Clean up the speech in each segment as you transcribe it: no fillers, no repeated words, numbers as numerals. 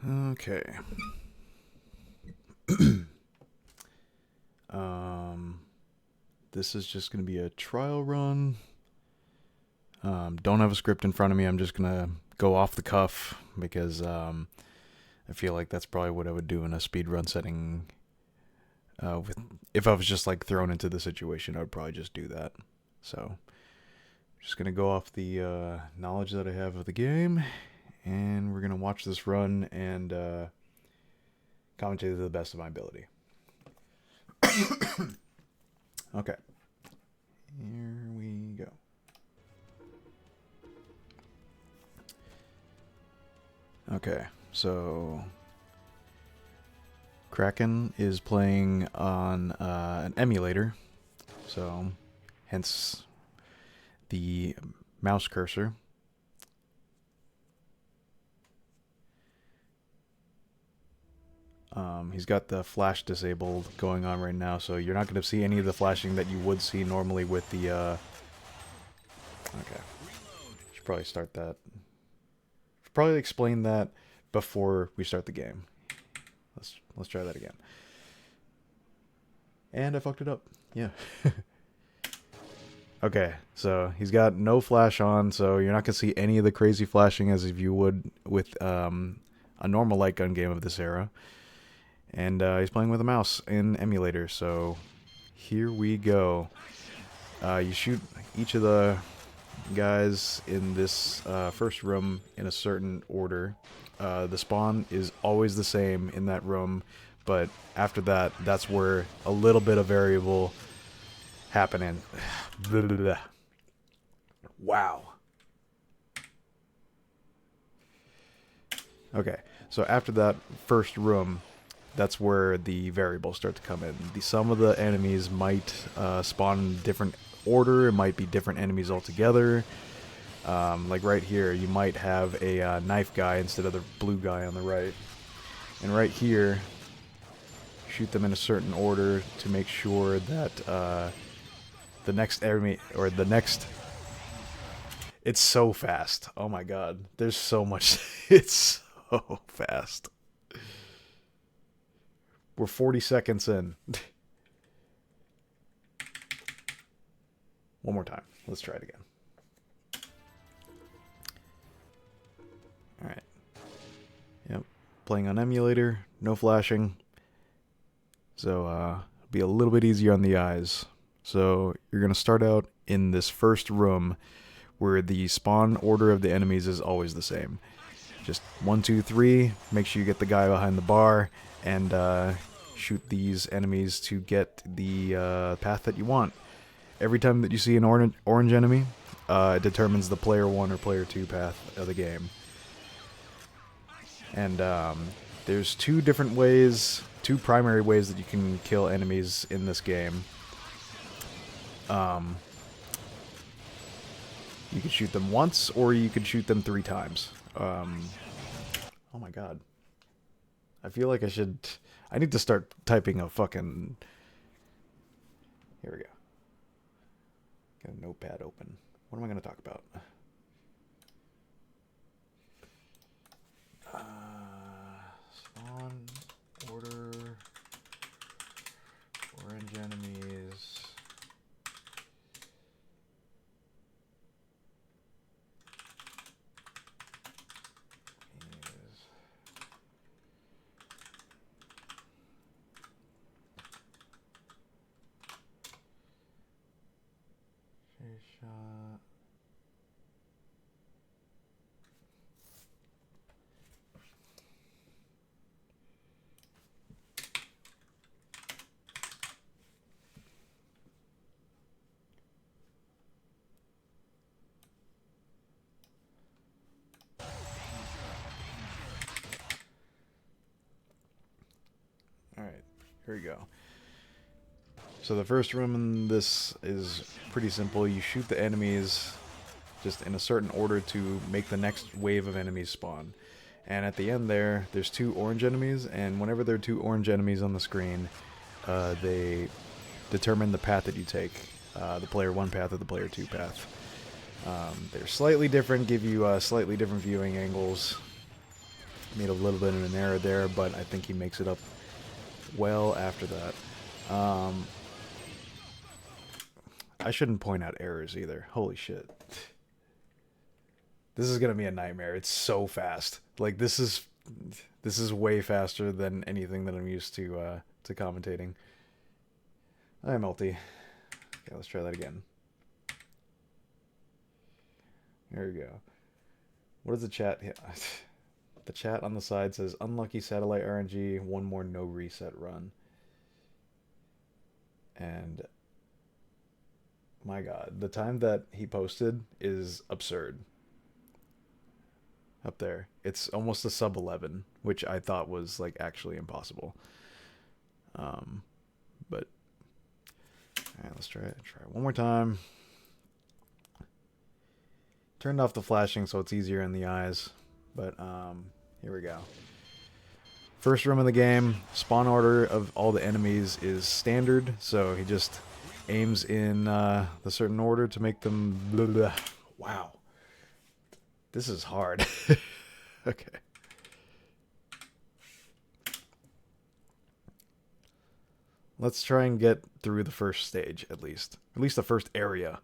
Okay. This is just going to be a trial run. Don't have a script in front of me. I'm just going to go off the cuff because I feel like that's probably what I would do in a speed run setting. If I was just like thrown into the situation, I would probably just do that. So, just going to go off the knowledge that I have of the game, and we're going to watch this run and commentate to the best of my ability. Okay. Here we go. Okay, so Kraken is playing on an emulator, so hence the mouse cursor. He's got the flash disabled going on right now, so you're not going to see any of the flashing that you would see normally with the... Okay. Should probably start that. Should probably explain that before we start the game. Let's try that again. And I fucked it up. Yeah. Okay, so he's got no flash on, so you're not going to see any of the crazy flashing as if you would with a normal light gun game of this era. And he's playing with a mouse in emulator, so here we go. You shoot each of the guys in this first room in a certain order. The spawn is always the same in that room, but after that, that's where a little bit of variable happening. Wow. Okay, so after that first room, that's where the variables start to come in. Some of the enemies might spawn in different order. It might be different enemies altogether. Like right here, you might have a knife guy instead of the blue guy on the right. And right here, shoot them in a certain order to make sure that the next enemy, or the next... It's so fast. Oh my god. There's so much... It's so fast. We're 40 seconds in. One more time. Let's try it again. Alright. Yep. Playing on emulator. No flashing. So, it'll be a little bit easier on the eyes. So, you're going to start out in this first room where the spawn order of the enemies is always the same. Just 1, 2, 3. Make sure you get the guy behind the bar. And shoot these enemies to get the path that you want. Every time that you see an orange enemy, it determines the player 1 or player 2 path of the game. And there's two primary ways that you can kill enemies in this game. You can shoot them once, or you can shoot them 3 times. Oh my god. I feel like I need to start typing a fucking... Here we go. Got a notepad open. What am I going to talk about? Spawn, order, orange enemies... Shot. Alright, here we go. So the first room in this is pretty simple. You shoot the enemies just in a certain order to make the next wave of enemies spawn. And at the end there's 2 orange enemies, and whenever there are 2 orange enemies on the screen, they determine the path that you take. The player 1 path or the player 2 path. They're slightly different, give you slightly different viewing angles. made a little bit of an error there, but I think he makes it up well after that. I shouldn't point out errors either. Holy shit. This is gonna be a nightmare. It's so fast. Like this is way faster than anything that I'm used to commentating. Hi, multi. Okay, let's try that again. There we go. What is the chat? Yeah. The chat on the side says unlucky satellite RNG. One more no reset run. And my God, the time that he posted is absurd. Up there, it's almost a sub 11, which I thought was like actually impossible. But all right, let's try it. Try it one more time. Turned off the flashing so it's easier in the eyes. But here we go. First room of the game. Spawn order of all the enemies is standard, so he just aims in the certain order to make them. Blah, blah. Wow. This is hard. Okay. Let's try and get through the first stage, at least. At least the first area.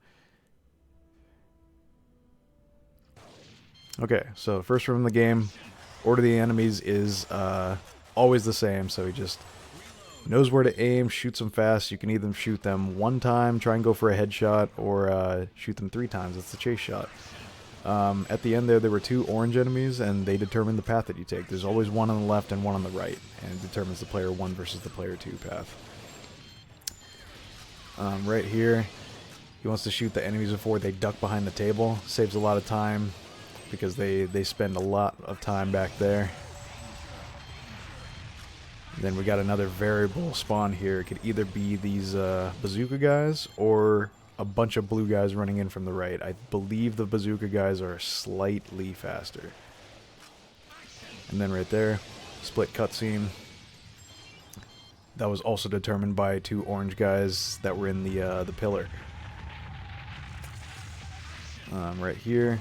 Okay, so first room in the game. Order of the enemies is always the same, so he just knows where to aim, shoots them fast. You can either shoot them one time, try and go for a headshot, or shoot them 3 times. It's the chase shot. At the end there were 2 orange enemies, and they determine the path that you take. There's always one on the left and one on the right, and it determines the player 1 versus the player 2 path. Right here, he wants to shoot the enemies before they duck behind the table. Saves a lot of time, because they spend a lot of time back there. Then we got another variable spawn here. It could either be these bazooka guys or a bunch of blue guys running in from the right. I believe the bazooka guys are slightly faster. And then right there, split cutscene. That was also determined by 2 orange guys that were in the pillar. Right here,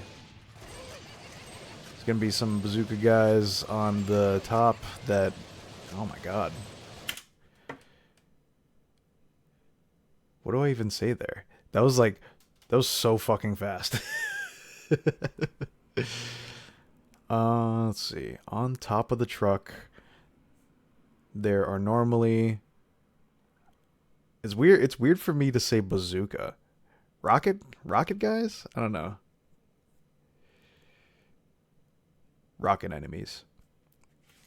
there's gonna be some bazooka guys on the top that. Oh my God. What do I even say there? That was so fucking fast. Let's see. On top of the truck, there are normally... It's weird for me to say bazooka. Rocket guys? I don't know. Rocket enemies.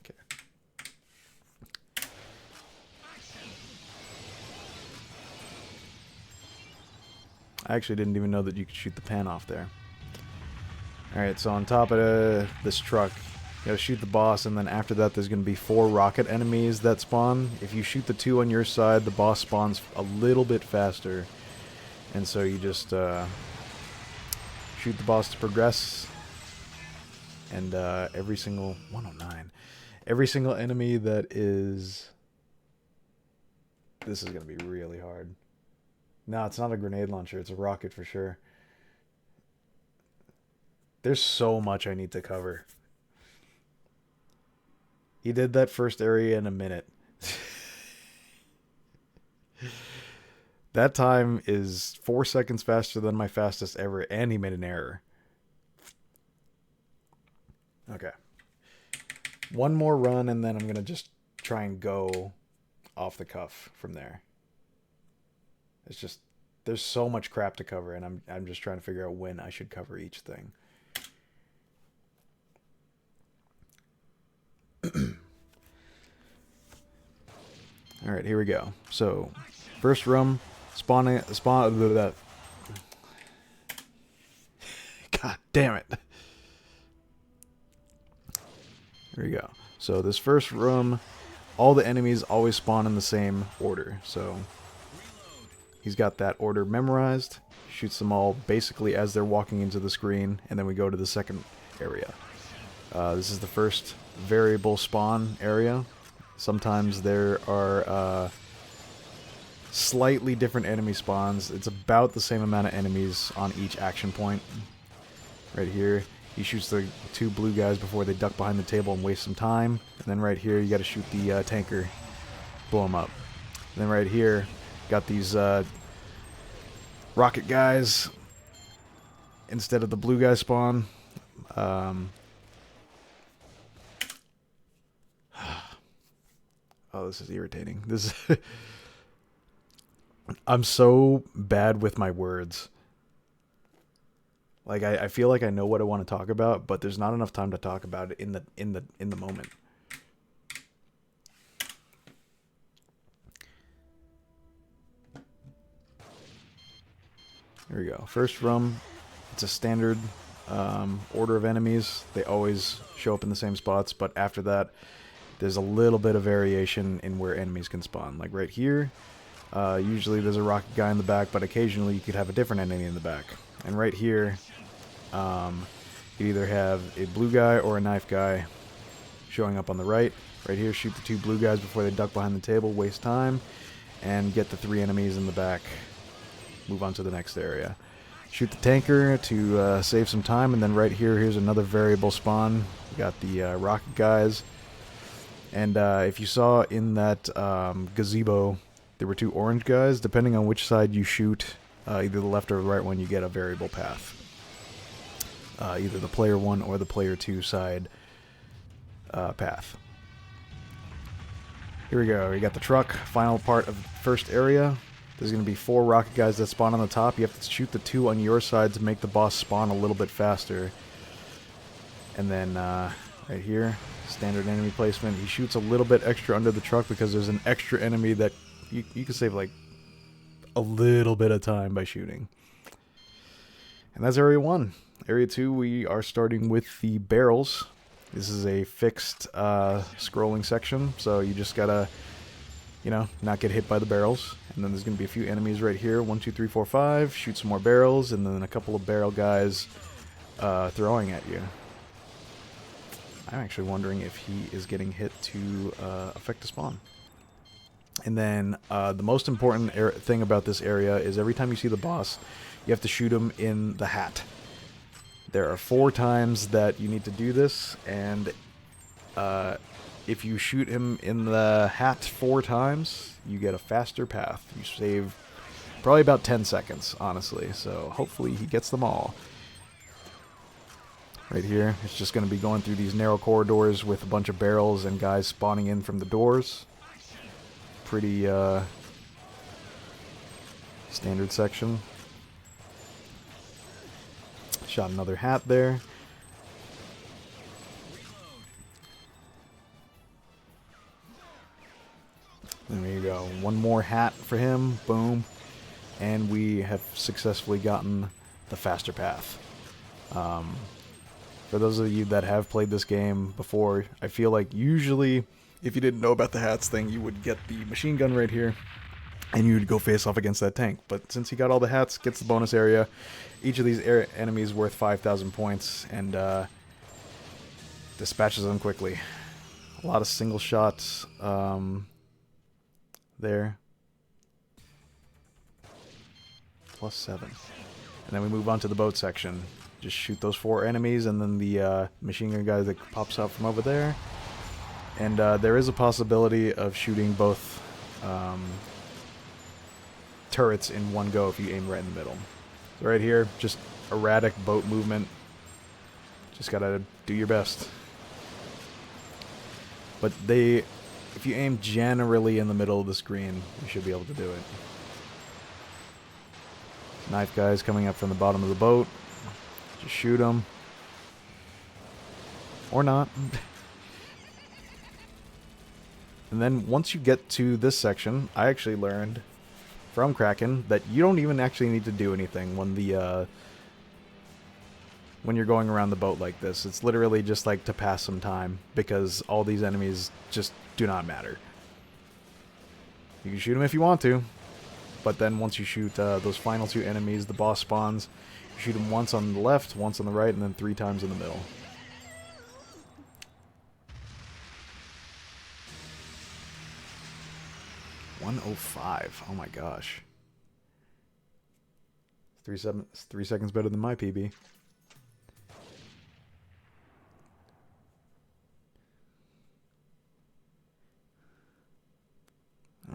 Okay. I actually didn't even know that you could shoot the pan off there. Alright, so on top of this truck, you gotta shoot the boss, and then after that there's gonna be 4 rocket enemies that spawn. If you shoot the 2 on your side, the boss spawns a little bit faster. And so you just shoot the boss to progress. And every single... 109. Every single enemy that is... This is gonna be really hard. No, it's not a grenade launcher. It's a rocket for sure. There's so much I need to cover. He did that first area in a minute. That time is 4 seconds faster than my fastest ever, and he made an error. Okay. One more run, and then I'm going to just try and go off the cuff from there. It's just, there's so much crap to cover, and I'm just trying to figure out when I should cover each thing. All right, here we go. So, first room, spawn. God damn it! Here we go. So this first room, all the enemies always spawn in the same order. So he's got that order memorized. Shoots them all basically as they're walking into the screen, and then we go to the second area. This is the first variable spawn area. Sometimes there are slightly different enemy spawns. It's about the same amount of enemies on each action point. Right here. He shoots the 2 blue guys before they duck behind the table and waste some time. And then right here, you got to shoot the tanker, blow him up. And then right here, got these rocket guys instead of the blue guy spawn. Oh, this is irritating. This is I'm so bad with my words. Like I feel like I know what I want to talk about, but there's not enough time to talk about it in the moment. Here we go. First room. It's a standard order of enemies. They always show up in the same spots, but after that, there's a little bit of variation in where enemies can spawn. Like right here, usually there's a rocket guy in the back, but occasionally you could have a different enemy in the back. And right here, you either have a blue guy or a knife guy showing up on the right. Right here, shoot the 2 blue guys before they duck behind the table, waste time, and get the 3 enemies in the back. Move on to the next area. Shoot the tanker to save some time, and then right here, here's another variable spawn. We got the rocket guys. And if you saw in that gazebo, there were 2 orange guys. Depending on which side you shoot, either the left or the right one, you get a variable path. Either the player 1 or the player 2 side path. Here we go. We got the truck. Final part of the first area. There's going to be 4 rocket guys that spawn on the top. You have to shoot the 2 on your side to make the boss spawn a little bit faster. And then right here, standard enemy placement. He shoots a little bit extra under the truck because there's an extra enemy that you can save like a little bit of time by shooting. And that's area 1. Area 2, we are starting with the barrels. This is a fixed scrolling section, so you just gotta, you know, not get hit by the barrels. And then there's gonna be a few enemies right here. 1, 2, 3, 4, 5. Shoot some more barrels, and then a couple of barrel guys throwing at you. I'm actually wondering if he is getting hit to affect a spawn. And then the most important thing about this area is every time you see the boss, you have to shoot him in the hat. There are 4 times that you need to do this, and if you shoot him in the hat 4 times, you get a faster path. You save probably about 10 seconds, honestly, so hopefully he gets them all. Right here, it's just going to be going through these narrow corridors with a bunch of barrels and guys spawning in from the doors. Pretty standard section. Shot another hat there. There you go. One more hat for him. Boom. And we have successfully gotten the faster path. For those of you that have played this game before, I feel like usually if you didn't know about the hats thing, you would get the machine gun right here and you would go face off against that tank. But since he got all the hats, gets the bonus area. Each of these enemies worth 5,000 points, and dispatches them quickly. A lot of single shots there. +7. And then we move on to the boat section. Just shoot those 4 enemies, and then the machine gun guy that pops out from over there. And there is a possibility of shooting both turrets in one go if you aim right in the middle. So right here, just erratic boat movement. Just gotta do your best. But if you aim generally in the middle of the screen, you should be able to do it. Knife guys coming up from the bottom of the boat. Just shoot them. Or not. And then once you get to this section, I actually learned from Kraken that you don't even actually need to do anything when you're going around the boat like this. It's literally just like to pass some time because all these enemies just do not matter. You can shoot them if you want to, but then once you shoot those final 2 enemies, the boss spawns. You shoot them once on the left, once on the right, and then 3 times in the middle. .105. Oh my gosh. 3 seconds better than my PB.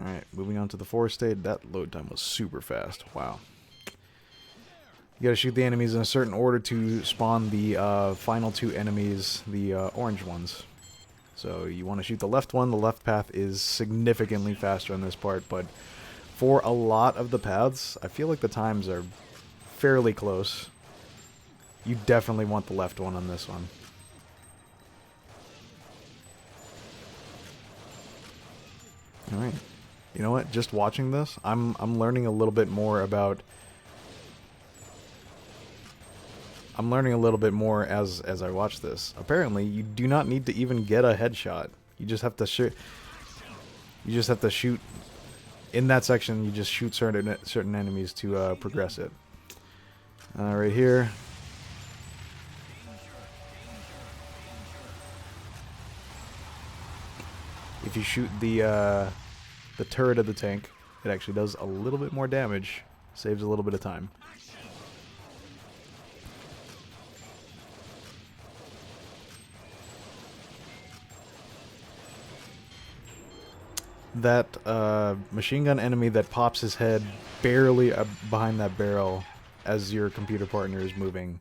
Alright, moving on to the 4th stage. That load time was super fast. Wow. You gotta shoot the enemies in a certain order to spawn the final 2 enemies, the orange ones. So you want to shoot the left one. The left path is significantly faster on this part, but for a lot of the paths, I feel like the times are fairly close. You definitely want the left one on this one. Alright. You know what? Just watching this, I'm learning a little bit more about... I'm learning a little bit more as I watch this. Apparently, you do not need to even get a headshot. You just have to shoot... You just have to shoot... In that section, you just shoot certain enemies to progress it. Right here. If you shoot the turret of the tank, it actually does a little bit more damage. Saves a little bit of time. That machine gun enemy that pops his head barely behind that barrel as your computer partner is moving,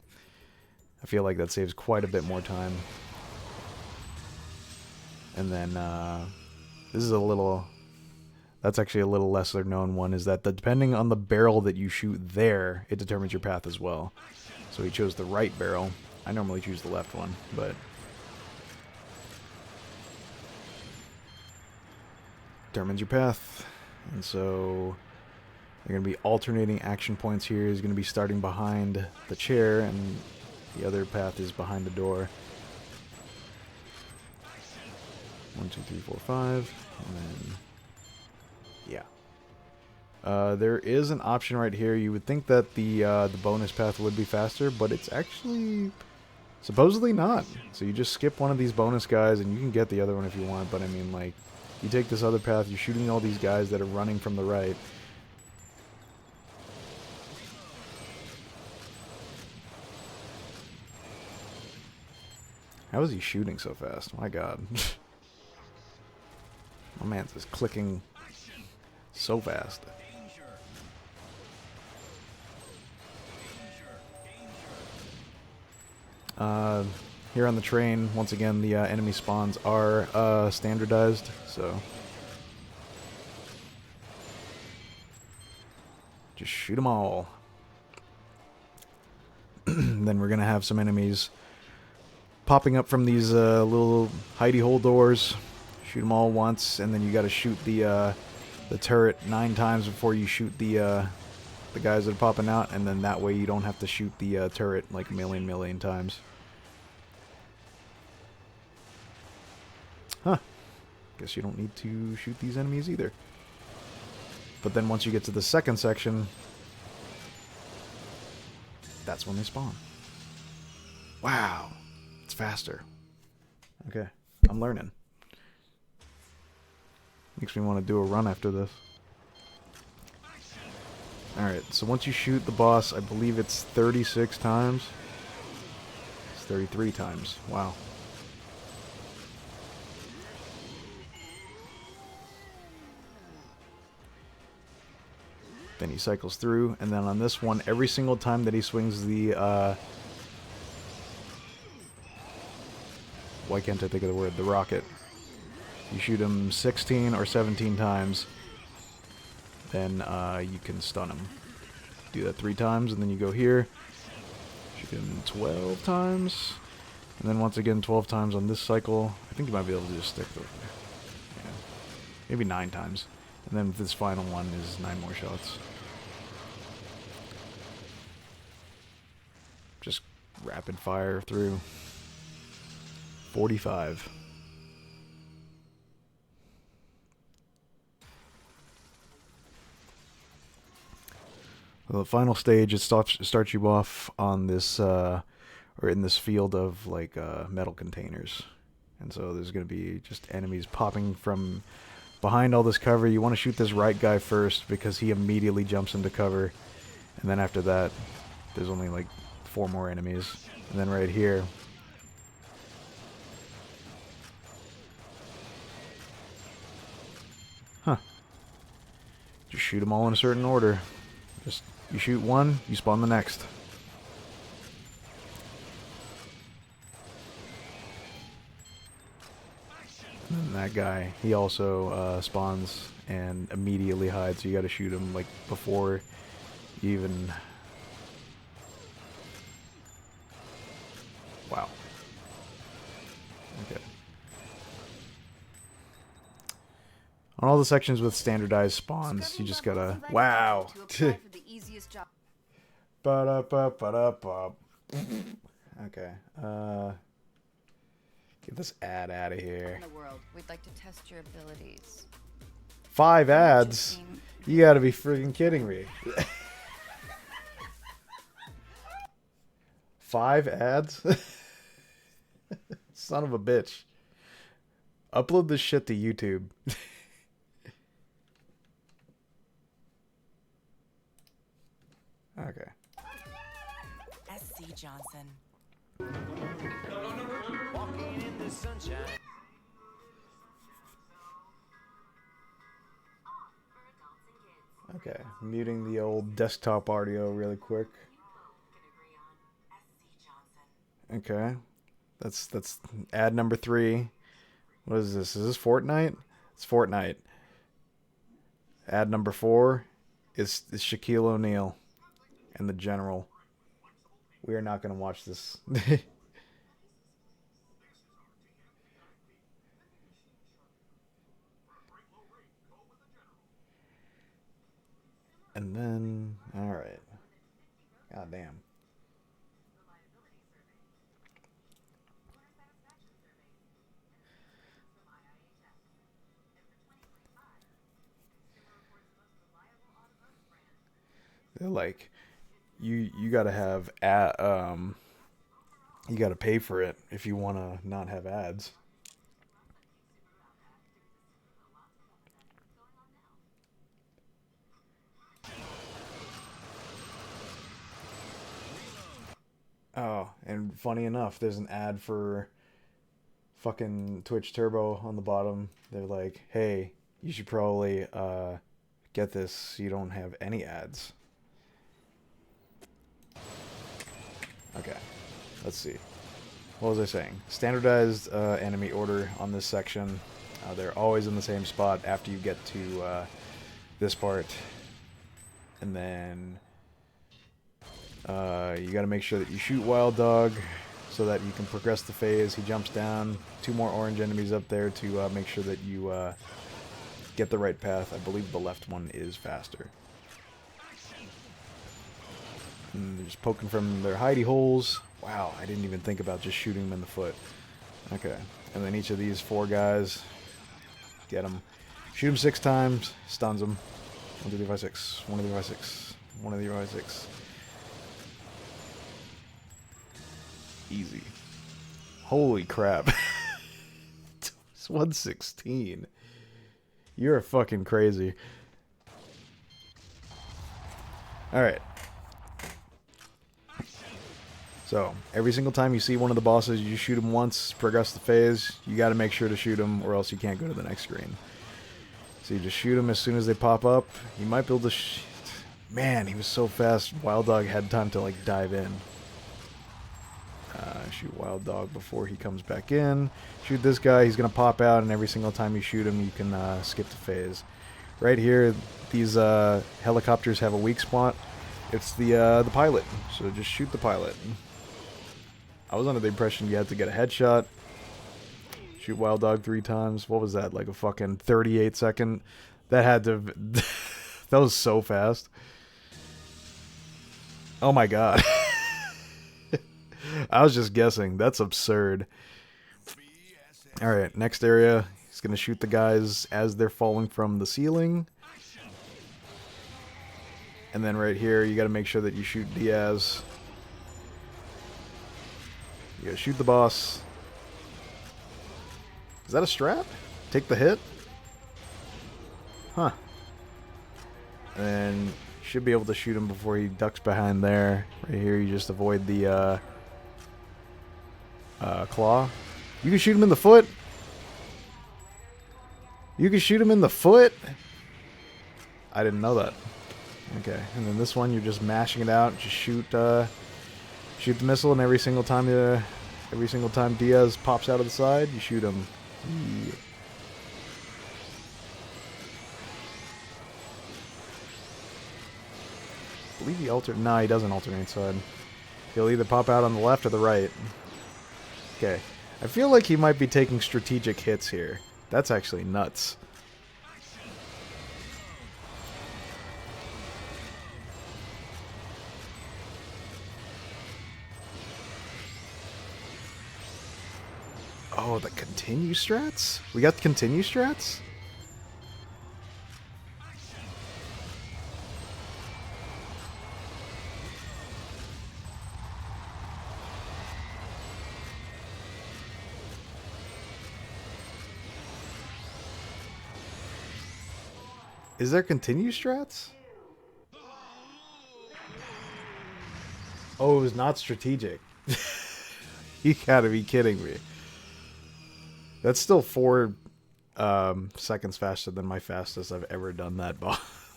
I feel like that saves quite a bit more time. And then this is a little... That's actually a little lesser known one, is that depending on the barrel that you shoot there, it determines your path as well. So he chose the right barrel. I normally choose the left one, but... determines your path. And so they're going to be alternating action points here. He's going to be starting behind the chair, and the other path is behind the door. 1, 2, 3, 4, 5, and then yeah. There is an option right here. You would think that the bonus path would be faster, but it's actually supposedly not. So you just skip one of these bonus guys, and you can get the other one if you want. But I mean, like, you take this other path, you're shooting all these guys that are running from the right. How is he shooting so fast? My god. My man's just clicking so fast. Here on the train, once again, the enemy spawns are standardized, so just shoot them all. Then we're gonna have some enemies popping up from these little hidey hole doors. Shoot them all once, and then you got to shoot the turret 9 times before you shoot the guys that are popping out, and then that way you don't have to shoot the turret like a million times. Huh. Guess you don't need to shoot these enemies either. But then once you get to the second section, that's when they spawn. Wow. It's faster. Okay. I'm learning. Makes me want to do a run after this. Alright, so once you shoot the boss, I believe it's 36 times. It's 33 times. Wow. Then he cycles through, and then on this one, every single time that he swings the, why can't I think of the word? The rocket. You shoot him 16 or 17 times, then you can stun him. Do that 3 times, and then you go here, shoot him 12 times, and then once again 12 times on this cycle. I think you might be able to just stick with it. Yeah. Maybe 9 times. And then this final one is 9 more shots. Just rapid fire through. 45. Well, the final stage, it starts you off on this, or in this field of like metal containers. And so there's going to be just enemies popping from behind all this cover. You want to shoot this right guy first because he immediately jumps into cover. And then after that, there's only like 4 more enemies. And then right here, huh, Just shoot them all in a certain order. Just, you shoot one, you spawn the next. And that guy, he also spawns and immediately hides, so you gotta shoot him, like, before you even... Wow. Okay. On all the sections with standardized spawns, you just gotta... Wow! Ba-da-ba-ba-da-ba. Okay, get this ad out of here. We'd like to test your abilities. 5 ads? You gotta be freaking kidding me. 5 ads? Son of a bitch. Upload this shit to YouTube. Okay. SC Johnson. Walking in the sunshine. Okay, muting the old desktop audio really quick. Okay, that's ad number 3. What is this? Is this Fortnite? It's Fortnite. Ad number 4 is Shaquille O'Neal and the General. We are not going to watch this. And then, all right. God damn. They're like, you gotta have you gotta pay for it if you wanna not have ads. Oh, and funny enough, there's an ad for fucking Twitch Turbo on the bottom. They're like, hey, you should probably get this so you don't have any ads. Okay, let's see. What was I saying? Standardized enemy order on this section. They're always in the same spot after you get to this part. And then you got to make sure that you shoot Wild Dog so that you can progress the phase. He jumps down. 2 more orange enemies up there to make sure that you get the right path. I believe the left one is faster. And they're just poking from their hidey holes. Wow, I didn't even think about just shooting them in the foot. Okay, and then each of these 4 guys, get them. Shoot them 6 times, stuns them. 1, 2, 3, 5, 6. 1, 2, 3, 5, 6. 1, 2, 3, 5, 6. Easy. Holy crap. It's 116. You're fucking crazy. Alright. So, every single time you see one of the bosses, you shoot him once, progress the phase. You gotta make sure to shoot him, or else you can't go to the next screen. So you just shoot them as soon as they pop up. You might be able to man, he was so fast. Wild Dog had time to, like, dive in. Shoot Wild Dog before he comes back in. Shoot this guy, he's gonna pop out, and every single time you shoot him, you can skip the phase. Right here, these helicopters have a weak spot. It's the pilot, so just shoot the pilot. I was under the impression you had to get a headshot. Shoot Wild Dog 3 times. What was that, like a fucking 38-second? That had to... that was so fast. Oh my god. I was just guessing. That's absurd. Alright, next area. He's going to shoot the guys as they're falling from the ceiling. And then right here, you got to make sure that you shoot Diaz. You got to shoot the boss. Is that a strap? Take the hit? Huh. And then you should be able to shoot him before he ducks behind there. Right here, you just avoid the claw. You can shoot him in the foot. You can shoot him in the foot. I didn't know that. Okay, and then this one you're just mashing it out. Just shoot the missile, and every single time Diaz pops out of the side, you shoot him. Yeah. I believe he alternate. No, he doesn't alternate side. He'll either pop out on the left or the right. Okay, I feel like he might be taking strategic hits here. That's actually nuts. Oh, the continue strats? We got continue strats? Is there continue strats? Oh, it was not strategic. You gotta be kidding me. That's still 4 seconds faster than my fastest I've ever done that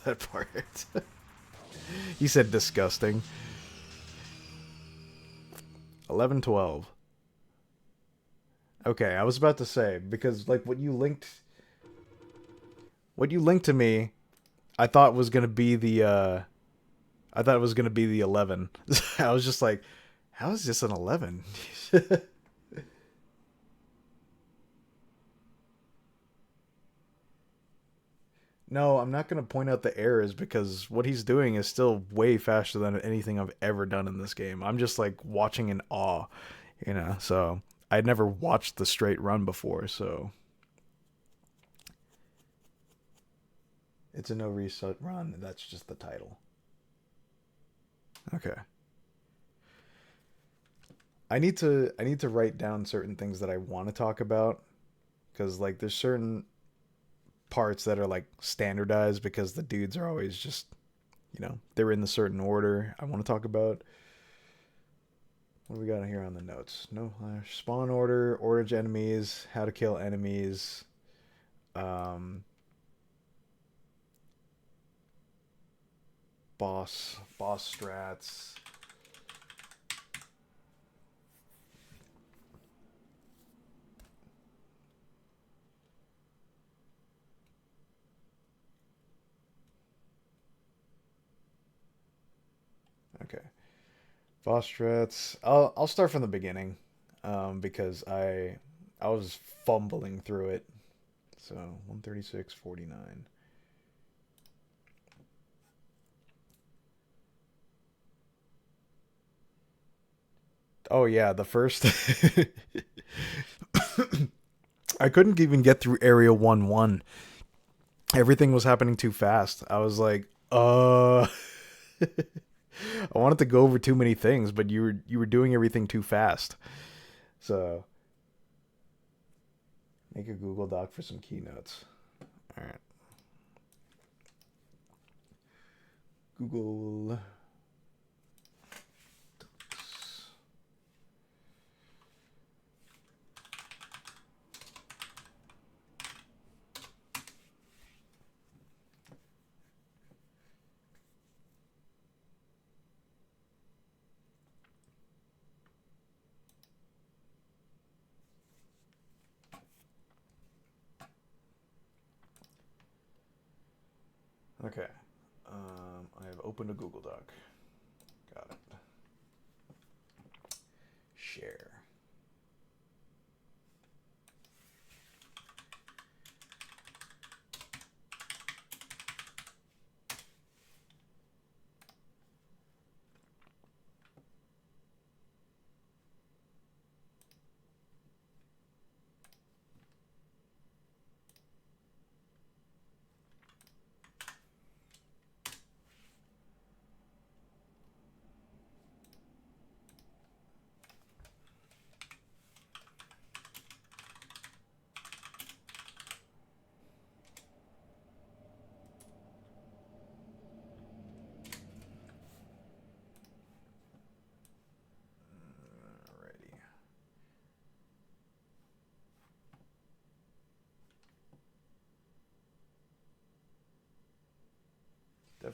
that part. He said disgusting. 11-12. Okay, I was about to say, because like what you linked to me, I thought was gonna be the I thought it was gonna be the 11. I was just like, how is this an 11? No, I'm not going to point out the errors because what he's doing is still way faster than anything I've ever done in this game. I'm just like watching in awe, you know. So I'd never watched the straight run before, so it's a no reset run. That's just the title. Okay. I need to write down certain things that I want to talk about because like there's certain parts that are like standardized because the dudes are always just, you know, they're in the certain order. I want to talk about what do we got here on the notes. No spawn order, orange enemies, how to kill enemies, boss strats. Okay. Boss strats. I'll start from the beginning, because I was fumbling through it. So 136.49. Oh yeah, the first. I couldn't even get through Area 1-1. Everything was happening too fast. I was like, I wanted to go over too many things, but you were doing everything too fast. So make a Google Doc for some keynotes. All right. Google Docs. Okay. I have opened a Google Doc. Got it. Share.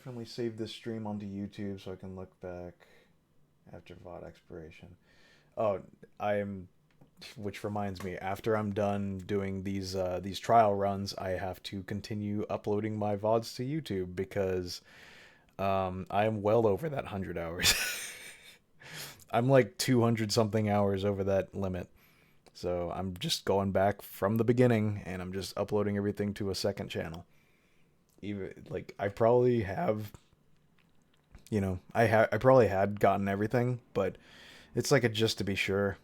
definitely save this stream onto YouTube so I can look back after VOD expiration. Oh, I'm, which reminds me, after I'm done doing these trial runs, I have to continue uploading my VODs to YouTube because I am well over that 100 hours. I'm like 200 something hours over that limit. So I'm just going back from the beginning and I'm just uploading everything to a second channel. Even like I probably have, you know, I probably had gotten everything, but it's like a just to be sure.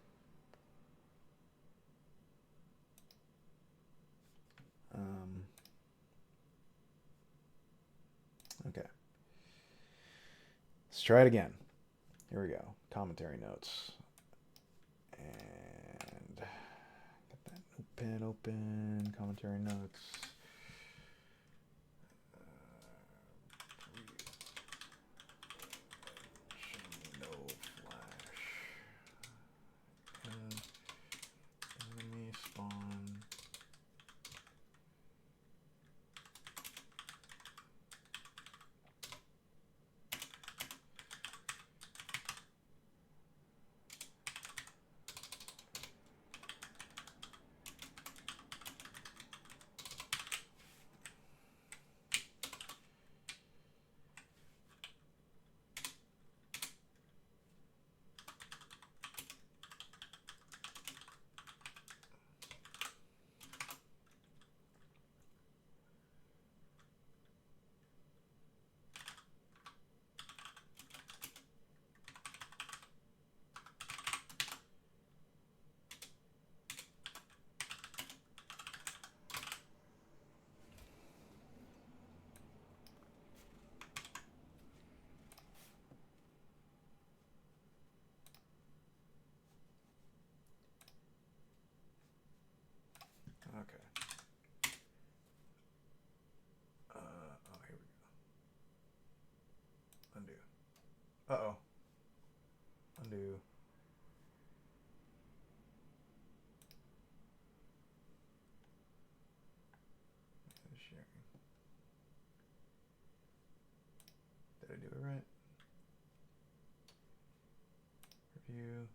Okay. Let's try it again. Here we go. Commentary notes. And get that notepad open. Commentary notes. No flash. Enemy spawn. Okay. Oh, here we go. Undo. Uh-oh. Undo. Sharing. Did I do it right? Review.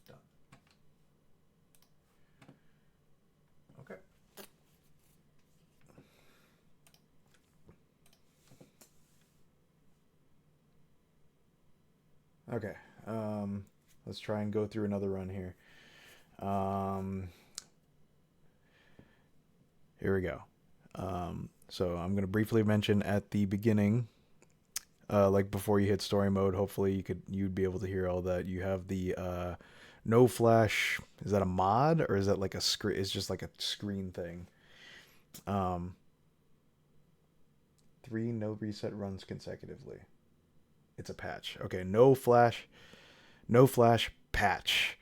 Done. Okay. Okay. Let's try and go through another run here. Here we go. So I'm going to briefly mention at the beginning, like before you hit story mode, hopefully you'd be able to hear all that. You have the no flash. Is that a mod or is that like a screen? It's just like a screen thing. 3 no reset runs consecutively. It's a patch. Okay, no flash patch.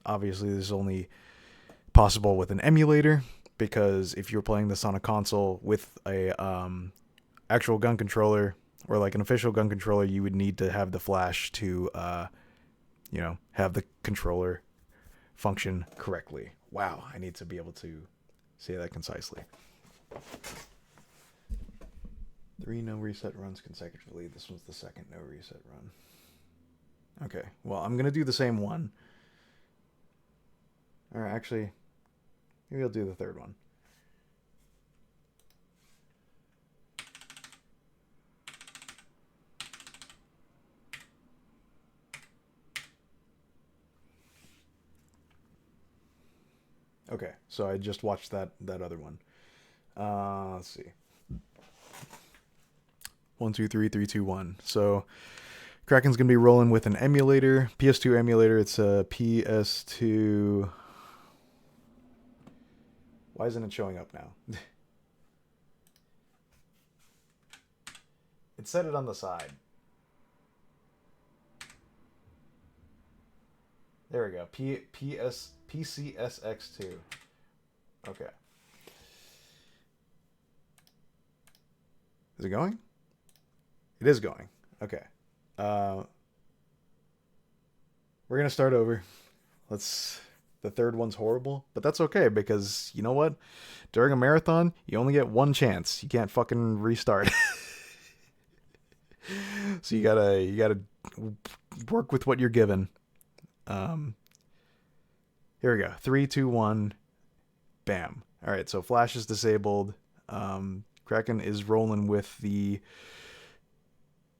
Obviously this is only possible with an emulator, because if you're playing this on a console with a actual gun controller or like an official gun controller, you would need to have the flash to have the controller function correctly. Wow, I need to be able to say that concisely. 3 no reset runs consecutively. This one's the second no reset run. Okay, well, I'm going to do the same one. All right, actually, maybe I'll do the third one. Okay, so I just watched that other one. Let's see. 1, 2, 3, 3, 2, 1. So Kraken's gonna be rolling with an emulator, PS2 emulator. It's a PS2. Why isn't it showing up now? It said it on the side. There we go. PCSX2. Okay. Is it going? It is going. Okay. We're gonna start over. Let's. The third one's horrible, but that's okay because you know what? During a marathon, you only get one chance. You can't fucking restart. So you gotta work with what you're given. Um, Here we go. 3, 2, 1. Bam. All right. So flash is disabled. Kraken is rolling with the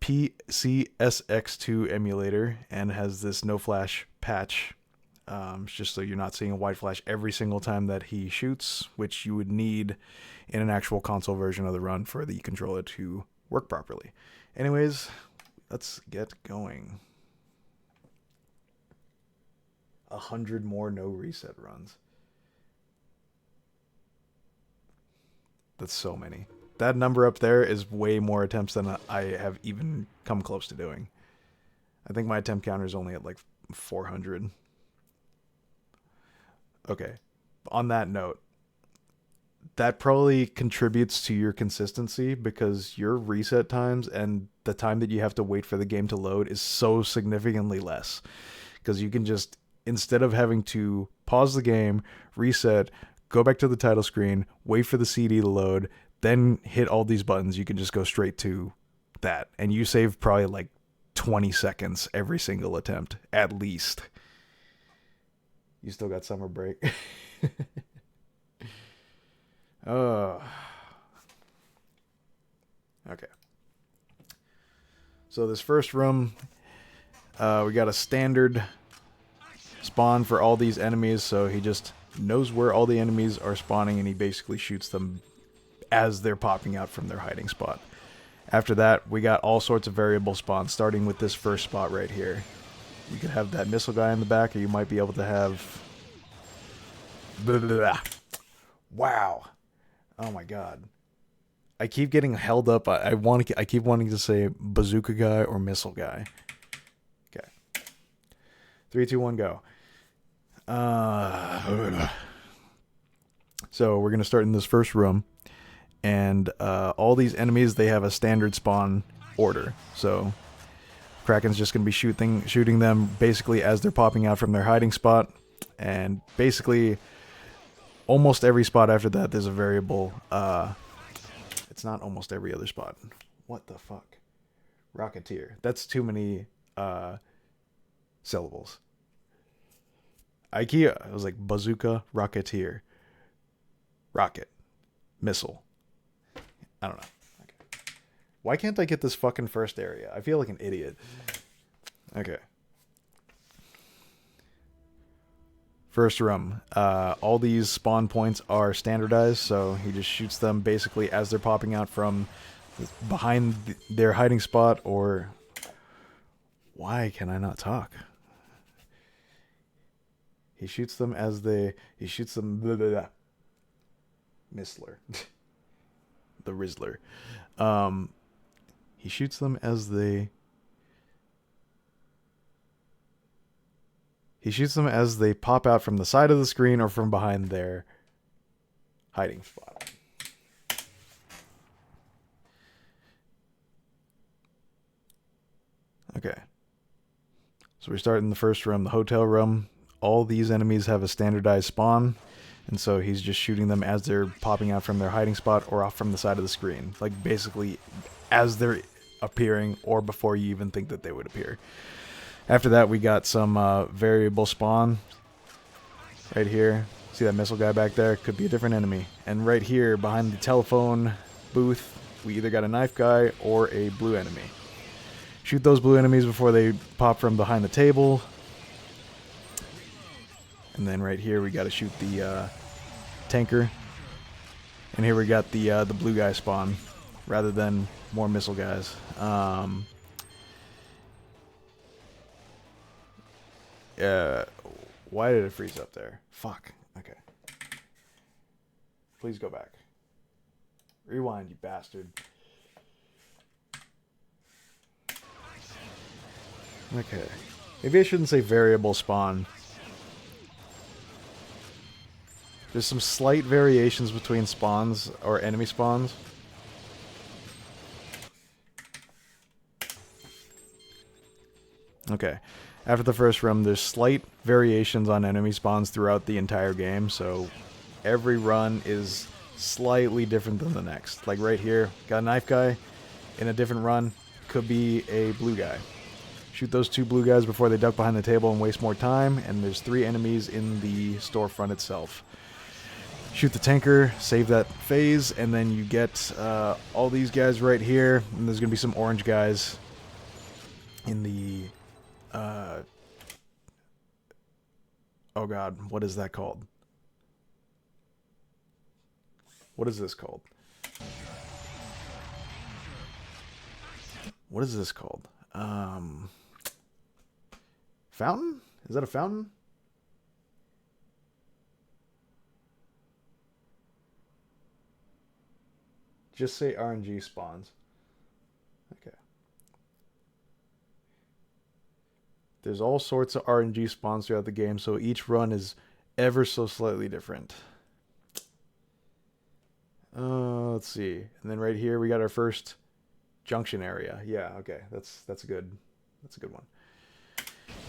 PCSX2 emulator and has this no flash patch. Just so you're not seeing a white flash every single time that he shoots, which you would need in an actual console version of the run for the controller to work properly. Anyways, let's get going. 100 more no reset runs. That's so many. That number up there is way more attempts than I have even come close to doing. I think my attempt counter is only at like 400. Okay. On that note, that probably contributes to your consistency because your reset times and the time that you have to wait for the game to load is so significantly less. Because you can just, instead of having to pause the game, reset, go back to the title screen, wait for the CD to load, then hit all these buttons, you can just go straight to that. And you save probably like 20 seconds every single attempt, at least. You still got summer break. Oh. Okay. So this first room, we got a standard spawn for all these enemies, so he just knows where all the enemies are spawning and he basically shoots them as they're popping out from their hiding spot. After that, we got all sorts of variable spawns, starting with this first spot right here. You could have that missile guy in the back, or you might be able to have... Blah, blah, blah. Wow. Oh my god. I keep getting held up. I keep wanting to say bazooka guy or missile guy. Okay. 3, 2, 1, go. So we're going to start in this first room. And all these enemies, they have a standard spawn order. So Kraken's just going to be shooting them basically as they're popping out from their hiding spot. And basically, almost every spot after that, there's a variable. It's not almost every other spot. What the fuck? Rocketeer. That's too many syllables. IKEA. It was like bazooka, rocketeer. Rocket. Missile. I don't know. Okay. Why can't I get this fucking first area? I feel like an idiot. Okay. First room. All these spawn points are standardized, so he just shoots them basically as they're popping out from behind their hiding spot, or... Why can I not talk? He shoots them as they... He shoots them... Blah, blah, blah. Missler. The Rizzler. He shoots them as they... He shoots them as they pop out from the side of the screen or from behind their hiding spot. Okay. So we start in the first room, the hotel room. All these enemies have a standardized spawn, and so he's just shooting them as they're popping out from their hiding spot or off from the side of the screen. Like basically as they're appearing or before you even think that they would appear. After that, we got some variable spawn right here. See that missile guy back there? Could be a different enemy. And right here, behind the telephone booth, we either got a knife guy or a blue enemy. Shoot those blue enemies before they pop from behind the table. And then right here, we got to shoot the tanker. And here we got the blue guy spawn, rather than more missile guys. Why did it freeze up there? Fuck. Okay. Please go back. Rewind, you bastard. Okay. Maybe I shouldn't say variable spawn. There's some slight variations between spawns or enemy spawns. Okay. After the first room, there's slight variations on enemy spawns throughout the entire game, so every run is slightly different than the next. Like right here, got a knife guy. In a different run, could be a blue guy. Shoot those 2 blue guys before they duck behind the table and waste more time, and there's 3 enemies in the storefront itself. Shoot the tanker, save that phase, and then you get all these guys right here, and there's going to be some orange guys in the... oh god, what is that called? What is this called? What is this called? Fountain? Is that a fountain? Just say RNG spawns. Okay. There's all sorts of RNG spawns throughout the game, so each run is ever so slightly different. Let's see. And then right here we got our first junction area. Yeah, okay. That's a good one.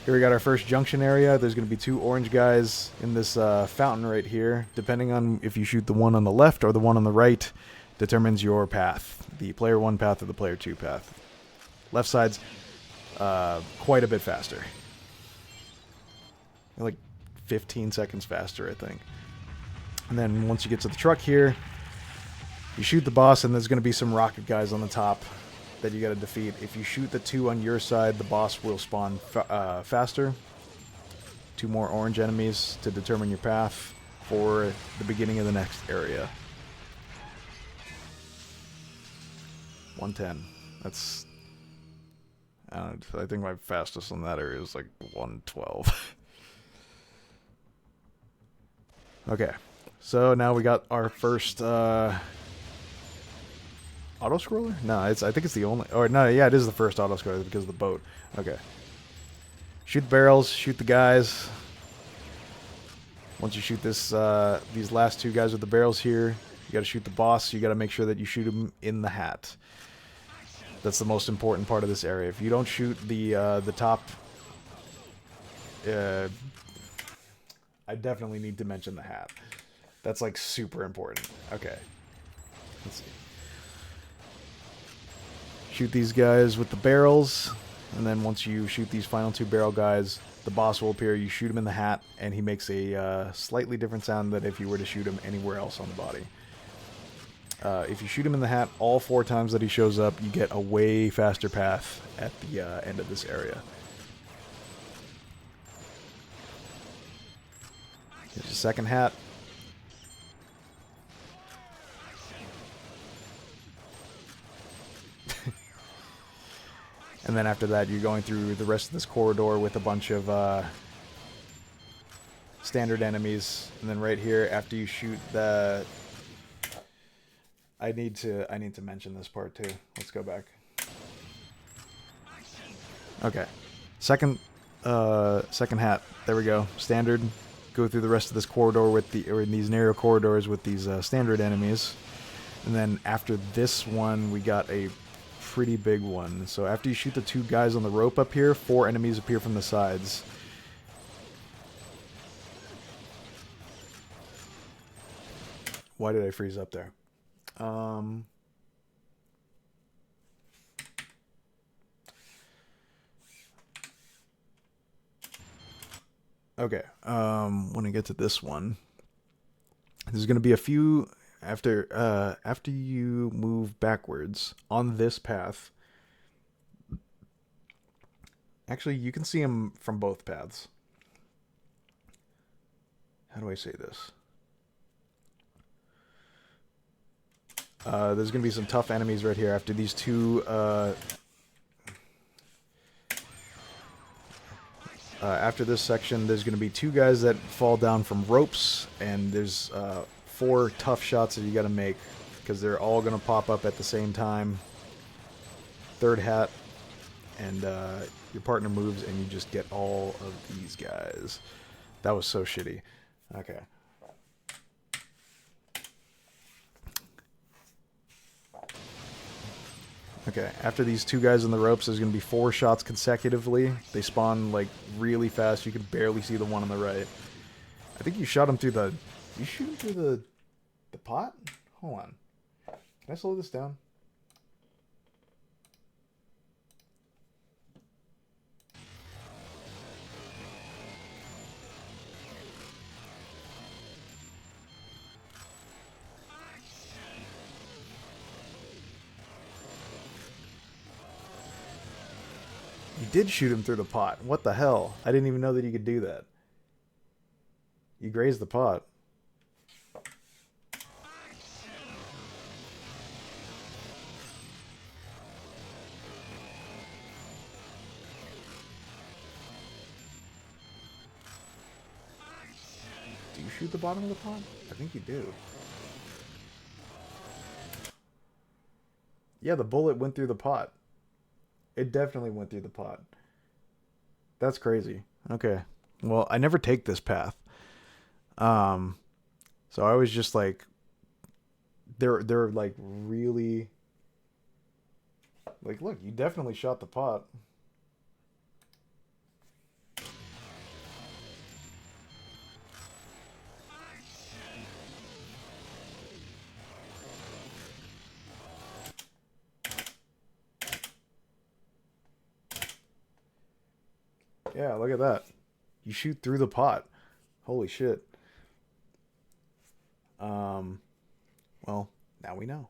Here we got our first junction area. There's going to be 2 orange guys in this fountain right here. Depending on if you shoot the one on the left or the one on the right, determines your path. The player 1 path or the player 2 path. Left side's quite a bit faster. Like 15 seconds faster, I think. And then once you get to the truck here, you shoot the boss, and there's going to be some rocket guys on the top that you got to defeat. If you shoot the 2 on your side, the boss will spawn faster. 2 more orange enemies to determine your path for the beginning of the next area. 110. That's... I think my fastest on that area is like 112. Okay. So now we got our first... auto-scroller? No, I think it's the only... Or, no, yeah, it is the first auto-scroller because of the boat. Okay. Shoot the barrels, shoot the guys. Once you shoot this, these last 2 guys with the barrels here, you gotta shoot the boss. You gotta make sure that you shoot him in the hat. That's the most important part of this area. If you don't shoot the top... I definitely need to mention the hat. That's, like, super important. Okay. Let's see. Shoot these guys with the barrels, and then once you shoot these final 2 barrel guys, the boss will appear. You shoot him in the hat, and he makes a slightly different sound than if you were to shoot him anywhere else on the body. If you shoot him in the hat all 4 times that he shows up, you get a way faster path at the end of this area. Here's the second hat. And then after that, you're going through the rest of this corridor with a bunch of standard enemies. And then right here, after you shoot the... I need to mention this part too. Let's go back. Okay. Second hat. There we go. Standard. Go through the rest of this corridor with in these narrow corridors with these standard enemies. And then after this one, we got a pretty big one. So after you shoot the 2 guys on the rope up here, 4 enemies appear from the sides. Why did I freeze up there? Okay. When I get to this one, there's going to be a few after you move backwards on this path. Actually, you can see them from both paths. How do I say this? There's going to be some tough enemies right here after these 2... after this section, there's going to be 2 guys that fall down from ropes, and there's 4 tough shots that you got to make, because they're all going to pop up at the same time. Third hat, and your partner moves, and you just get all of these guys. That was so shitty. Okay. Okay, after these two guys in the ropes, there's going to be 4 shots consecutively. They spawn, like, really fast. You can barely see the one on the right. I think you shot him through the... You shoot him through the pot? Hold on. Can I slow this down? You did shoot him through the pot. What the hell? I didn't even know that you could do that. You grazed the pot. Do you shoot the bottom of the pot? I think you do. Yeah, the bullet went through the pot. It definitely went through the pot. That's crazy. Okay. Well, I never take this path. So I was just like, they're like really, like, look, you definitely shot the pot. Yeah, look at that. You shoot through the pot. Holy shit. Well, now we know.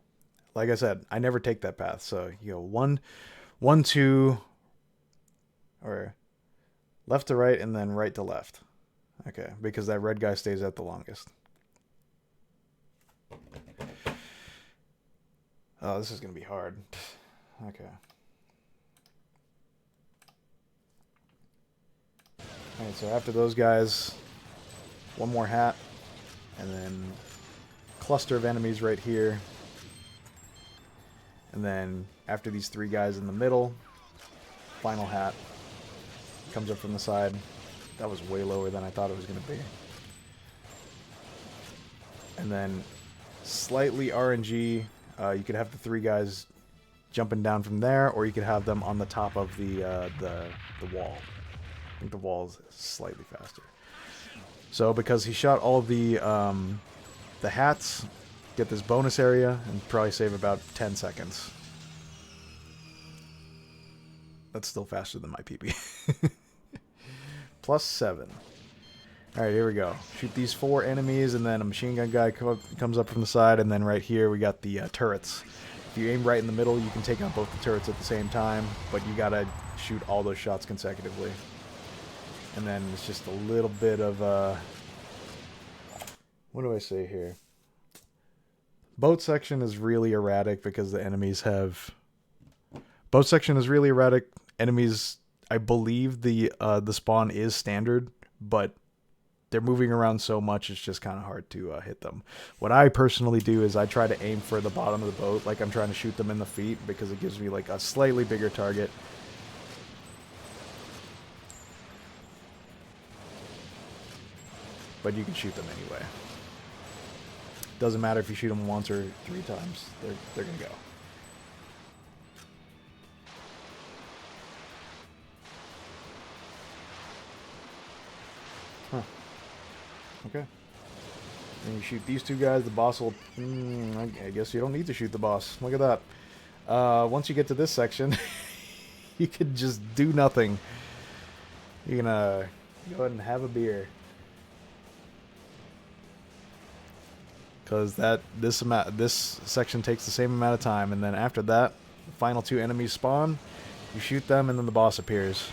Like I said, I never take that path. So you go 1, 1, 2, or left to right, and then right to left. Okay, because that red guy stays at the longest. Oh, this is gonna be hard. Okay. Alright, so after those guys, one more hat, and then cluster of enemies right here. And then after these 3 guys in the middle, final hat comes up from the side. That was way lower than I thought it was going to be. And then slightly RNG, you could have the 3 guys jumping down from there, or you could have them on the top of the wall. I think the wall is slightly faster. So because he shot all of the hats, get this bonus area, and probably save about 10 seconds. That's still faster than my PB. Plus 7. Alright, here we go. Shoot these 4 enemies, and then a machine gun guy comes up from the side, and then right here we got the turrets. If you aim right in the middle, you can take out both the turrets at the same time, but you gotta shoot all those shots consecutively. And then it's just a little bit of, what do I say here? Boat section is really erratic because the enemies have... Boat section is really erratic. Enemies, I believe the spawn is standard, but they're moving around so much it's just kind of hard to hit them. What I personally do is I try to aim for the bottom of the boat, like I'm trying to shoot them in the feet, because it gives me like a slightly bigger target. But you can shoot them anyway. Doesn't matter if you shoot them once or 3 times. They're gonna go. Huh. Okay. Then you shoot these 2 guys. The boss will... I guess you don't need to shoot the boss. Look at that. Once you get to this section, you can just do nothing. You can go ahead and have a beer. Because this section takes the same amount of time, and then after that, the final 2 enemies spawn, you shoot them, and then the boss appears.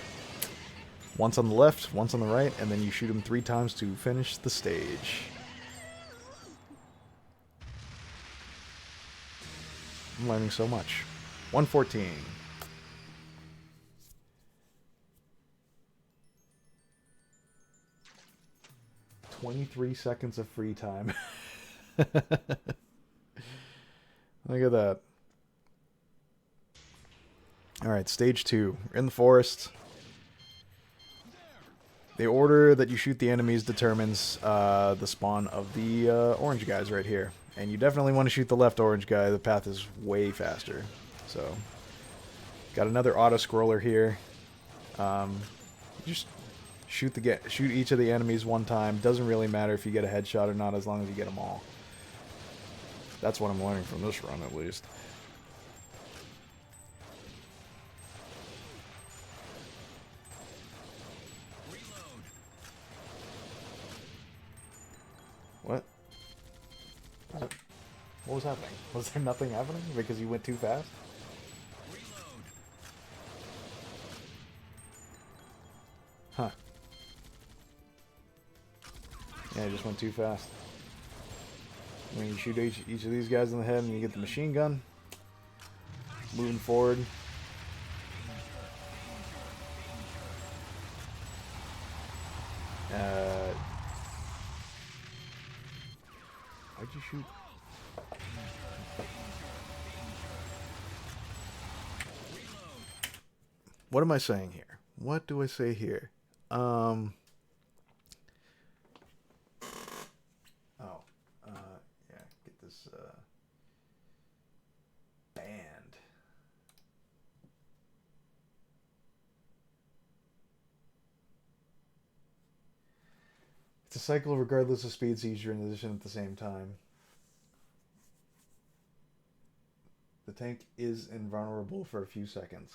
Once on the left, once on the right, and then you shoot them 3 times to finish the stage. I'm learning so much. 114. "23 seconds of free time." Look at that. Alright, stage 2. We're in the forest. The order that you shoot the enemies determines the spawn of the orange guys right here. And you definitely want to shoot the left orange guy. The path is way faster. So, Got another auto scroller here. Just shoot each of the enemies one time. Doesn't really matter if you get a headshot or not, as long as you get them all. That's what I'm learning from this run, at least. What? What was happening? Was there nothing happening because you went too fast? Huh. Yeah, I just went too fast. When you shoot each of these guys in the head and you get the machine gun. Moving forward. Why'd you shoot? What am I saying here? What do I say here? Yeah, get this, band. It's a cycle regardless of speed, seizure, and position at the same time. The tank is invulnerable for a few seconds.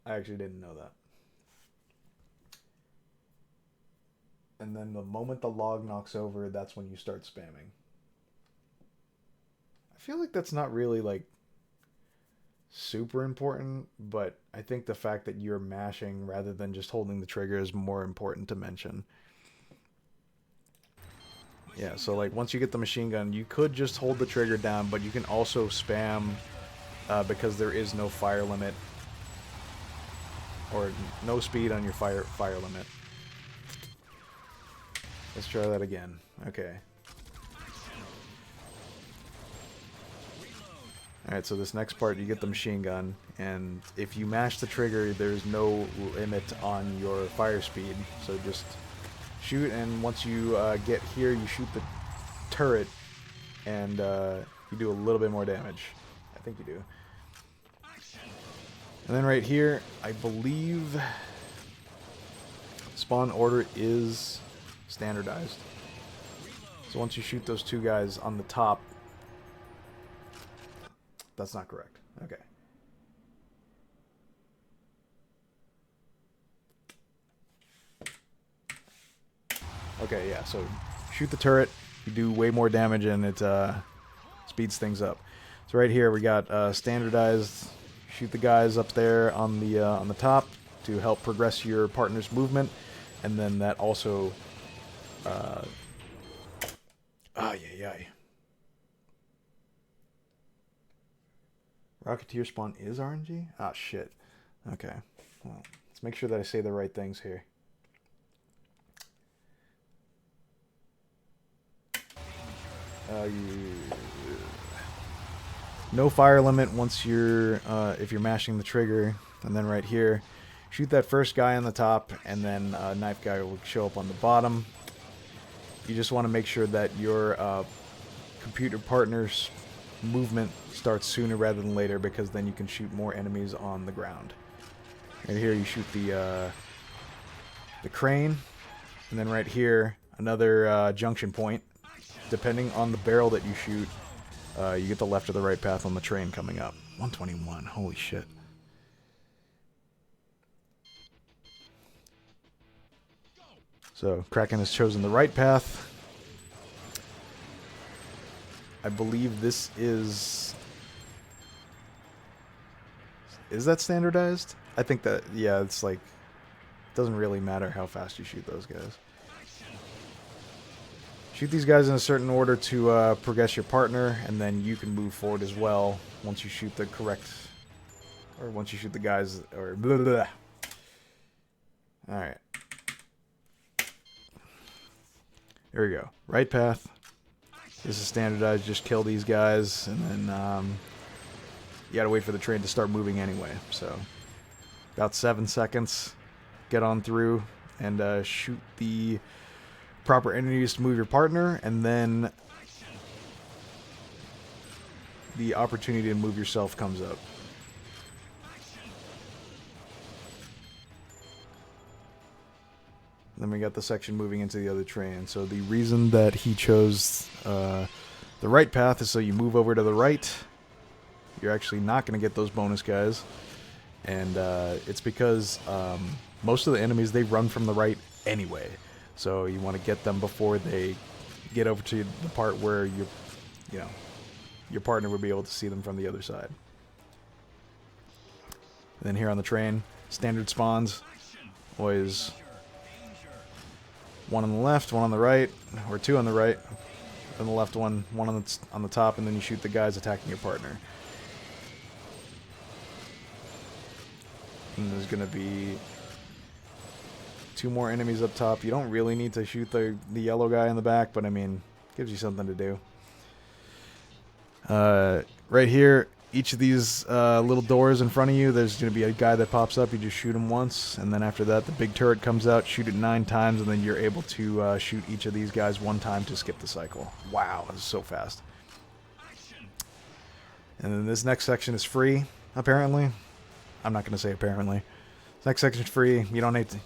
I actually didn't know that. And then the moment the log knocks over, that's when you start spamming. I feel like that's not really, like, super important, but I think the fact that you're mashing rather than just holding the trigger is more important to mention. Yeah, so, like, once you get the machine gun, you could just hold the trigger down, but you can also spam because there is no fire limit. Or no speed on your fire limit. Let's try that again. Okay. Alright, so this next part, you get the machine gun, and if you mash the trigger, there's no limit on your fire speed. So just shoot, and once you get here, you shoot the turret, and you do a little bit more damage. I think you do. And then right here, I believe spawn order is standardized. So once you shoot those two guys on the top, that's not correct. Okay. Okay, yeah, so shoot the turret, you do way more damage, and it speeds things up. So right here we got standardized. Shoot the guys up there on the top to help progress your partner's movement, and then that also. Rocketeer spawn is RNG? Ah, shit. Okay. Well, let's make sure that I say the right things here. No fire limit once you're if you're mashing the trigger, and then right here, shoot that first guy on the top, and then knife guy will show up on the bottom. You just want to make sure that your computer partner's movement starts sooner rather than later, because then you can shoot more enemies on the ground. Right here, you shoot the crane, and then right here, another junction point. Depending on the barrel that you shoot, you get the left or the right path on the train coming up. 121, holy shit. So, Kraken has chosen the right path. I believe this is... Is that standardized? I think that, yeah, it's like... It doesn't really matter how fast you shoot those guys. Shoot these guys in a certain order to progress your partner, and then you can move forward as well once you shoot the correct... Or once you shoot the guys... Or blah, blah, blah. Alright. Here we go. Right path. This is standardized. Just kill these guys, and then you gotta wait for the train to start moving anyway. So, about 7 seconds. Get on through and shoot the proper enemies to move your partner, and then the opportunity to move yourself comes up. Then we got the section moving into the other train. So the reason that he chose the right path is so you move over to the right. You're actually not going to get those bonus guys. And it's because most of the enemies, they run from the right anyway. So you want to get them before they get over to the part where your partner would be able to see them from the other side. And then here on the train, standard spawns. Always one on the left, one on the right, or two on the right. Then the left one on the top, and then you shoot the guys attacking your partner. And there's going to be 2 more enemies up top. You don't really need to shoot the yellow guy in the back, but I mean, gives you something to do. Right here, each of these little doors in front of you, there's going to be a guy that pops up. You just shoot him once, and then after that, the big turret comes out, shoot it 9 times, and then you're able to shoot each of these guys 1 time to skip the cycle. Wow, this is so fast. And then this next section is free, apparently. I'm not going to say apparently. This next section is free. You don't need to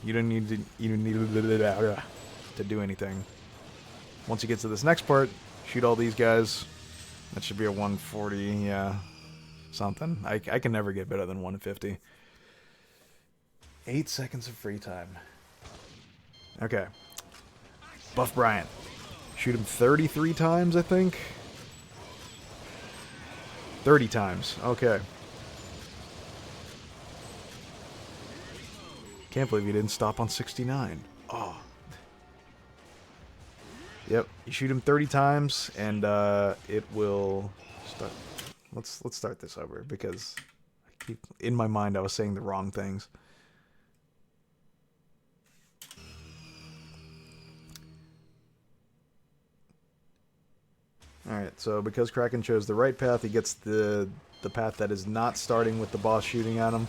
do anything. Once you get to this next part, shoot all these guys. That should be a 140, yeah, something. I can never get better than 150. 8 seconds of free time. Okay. Buff Bryant. Shoot him 33 times, I think. 30 times. Okay. Can't believe you didn't stop on 69. Oh. Yep, you shoot him 30 times, and it will start. Let's start this over because I keep in my mind I was saying the wrong things. All right, so because Kraken chose the right path, he gets the path that is not starting with the boss shooting at him.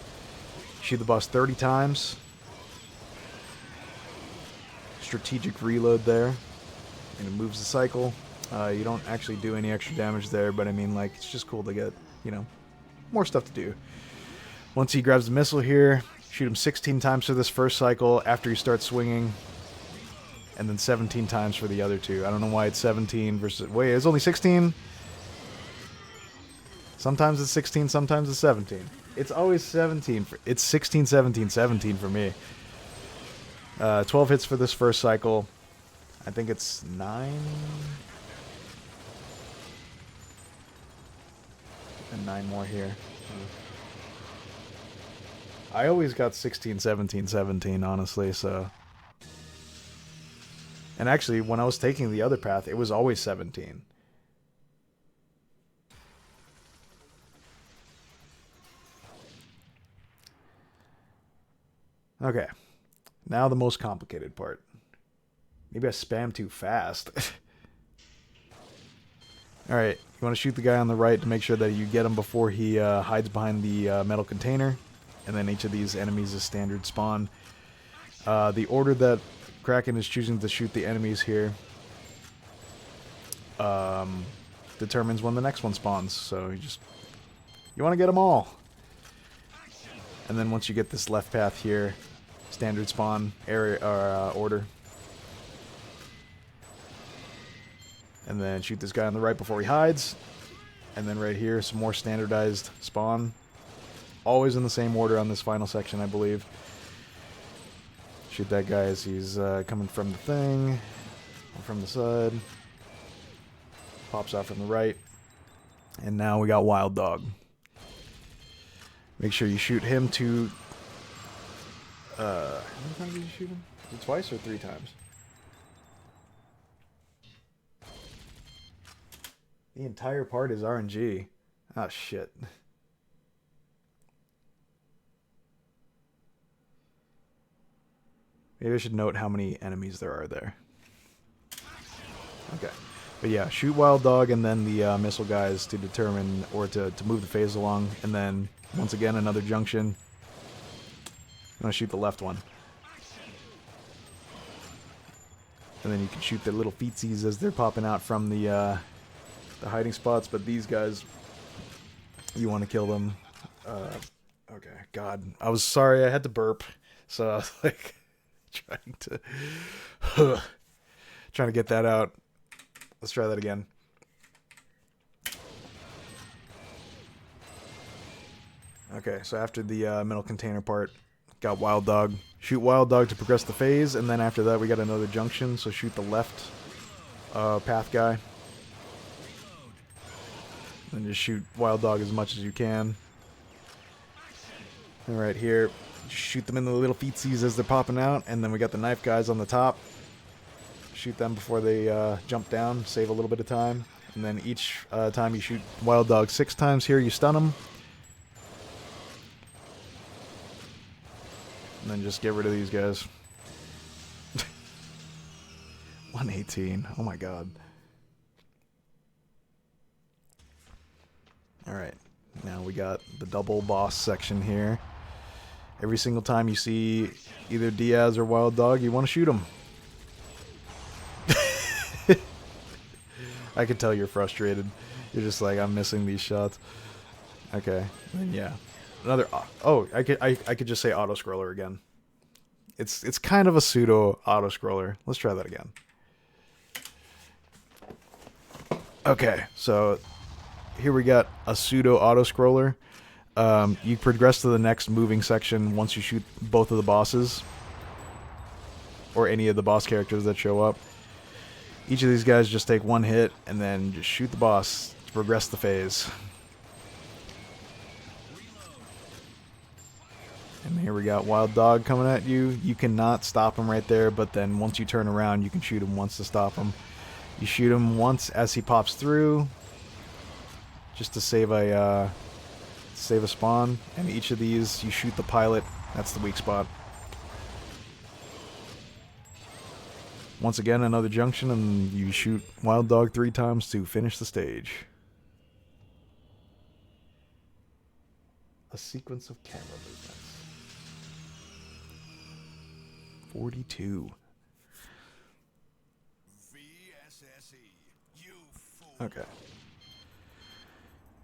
Shoot the boss 30 times. Strategic reload there. And it moves the cycle. You don't actually do any extra damage there, but I mean, like, it's just cool to get, more stuff to do. Once he grabs the missile here, shoot him 16 times for this first cycle after you start swinging, and then 17 times for the other 2. I don't know why it's 17 versus... Wait, it's only 16? Sometimes it's 16, sometimes it's 17. It's always 17. It's 16, 17, 17 for me. 12 hits for this first cycle. I think it's 9. And 9 more here. I always got 16, 17, 17, honestly, so... And actually, when I was taking the other path, it was always 17. Okay. Now the most complicated part. Maybe I spam too fast. Alright, you want to shoot the guy on the right to make sure that you get him before he hides behind the metal container. And then each of these enemies is standard spawn. The order that Kraken is choosing to shoot the enemies here determines when the next one spawns. So you want to get them all. And then once you get this left path here, standard spawn area order. And then shoot this guy on the right before he hides. And then right here, some more standardized spawn. Always in the same order on this final section, I believe. Shoot that guy as he's coming from the thing. Or from the side. Pops out from the right. And now we got Wild Dog. Make sure you shoot him to... how many times did you shoot him? Was it twice or 3 times? The entire part is RNG. Oh, shit. Maybe I should note how many enemies there are there. Okay. But yeah, shoot Wild Dog and then the missile guys to determine, or to move the phase along. And then, once again, another junction. I'm going to shoot the left one. And then you can shoot the little feetsies as they're popping out from the hiding spots. But these guys, you want to kill them. Okay, God. I was sorry, I had to burp. So, like, trying to trying to get that out. Let's try that again. Okay, so after the metal container part, got Wild Dog. Shoot Wild Dog to progress the phase, and then after that we got another junction, so shoot the left path guy. And just shoot Wild Dog as much as you can. And right here, just shoot them in the little feetsies as they're popping out, and then we got the knife guys on the top. Shoot them before they jump down, save a little bit of time. And then each time you shoot Wild Dog 6 times here, you stun them. And then just get rid of these guys. 118. Oh my god. Alright. Now we got the double boss section here. Every single time you see either Diaz or Wild Dog, you want to shoot them. I can tell you're frustrated. You're just like, I'm missing these shots. Okay. And yeah. Another. Oh, I could just say auto scroller again. It's kind of a pseudo auto scroller. Let's try that again. Okay, so here we got a pseudo auto scroller. You progress to the next moving section once you shoot both of the bosses, or any of the boss characters that show up. Each of these guys just take one hit and then just shoot the boss to progress the phase. And here we got Wild Dog coming at you. You cannot stop him right there, but then once you turn around, you can shoot him once to stop him. You shoot him once as he pops through, just to save a spawn. And each of these, you shoot the pilot. That's the weak spot. Once again, another junction, and you shoot Wild Dog 3 times to finish the stage. A sequence of camera movements. 42. Okay.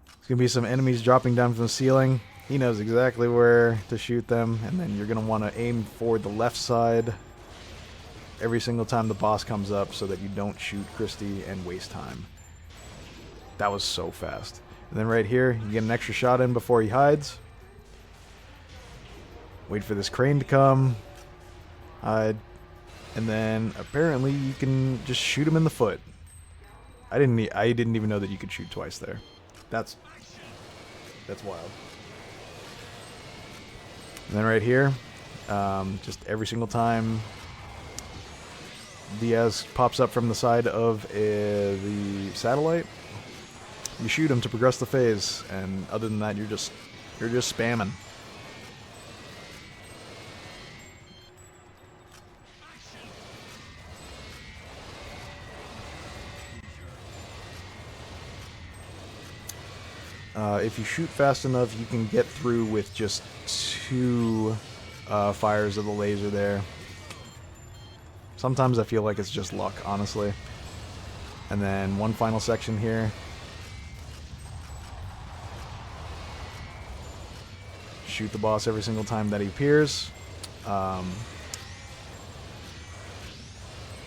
There's going to be some enemies dropping down from the ceiling. He knows exactly where to shoot them, and then you're going to want to aim for the left side every single time the boss comes up so that you don't shoot Christy and waste time. That was so fast. And then right here, you get an extra shot in before he hides. Wait for this crane to come. Hide. And then apparently you can just shoot him in the foot. I didn't even know that you could shoot twice there. That's wild. And then right here, just every single time Diaz pops up from the side of the satellite, you shoot him to progress the phase, and other than that, you're just spamming. If you shoot fast enough, you can get through with just 2 fires of the laser there. Sometimes I feel like it's just luck, honestly. And then one final section here. Shoot the boss every single time that he appears. And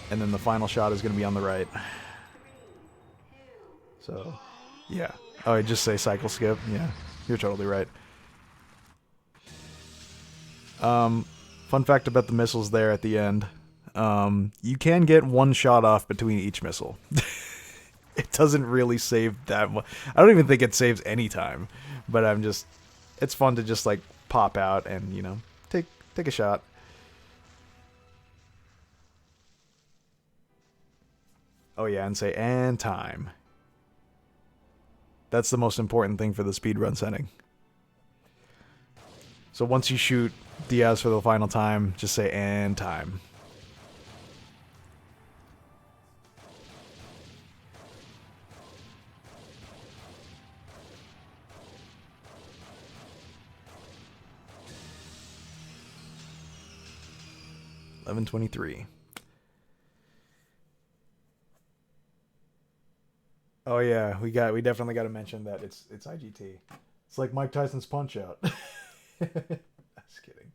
then the final shot is going to be on the right. So, yeah. Oh, I just say cycle skip. Yeah, you're totally right. Fun fact about the missiles there at the end. You can get 1 shot off between each missile. It doesn't really save that much. I don't even think it saves any time. But it's fun to just like pop out and, you know, take a shot. Oh yeah, and say, and time. That's the most important thing for the speedrun setting. So once you shoot Diaz for the final time, just say, and time. $11:23. Oh yeah, we definitely got to mention that it's IGT. It's like Mike Tyson's Punch Out. Just kidding.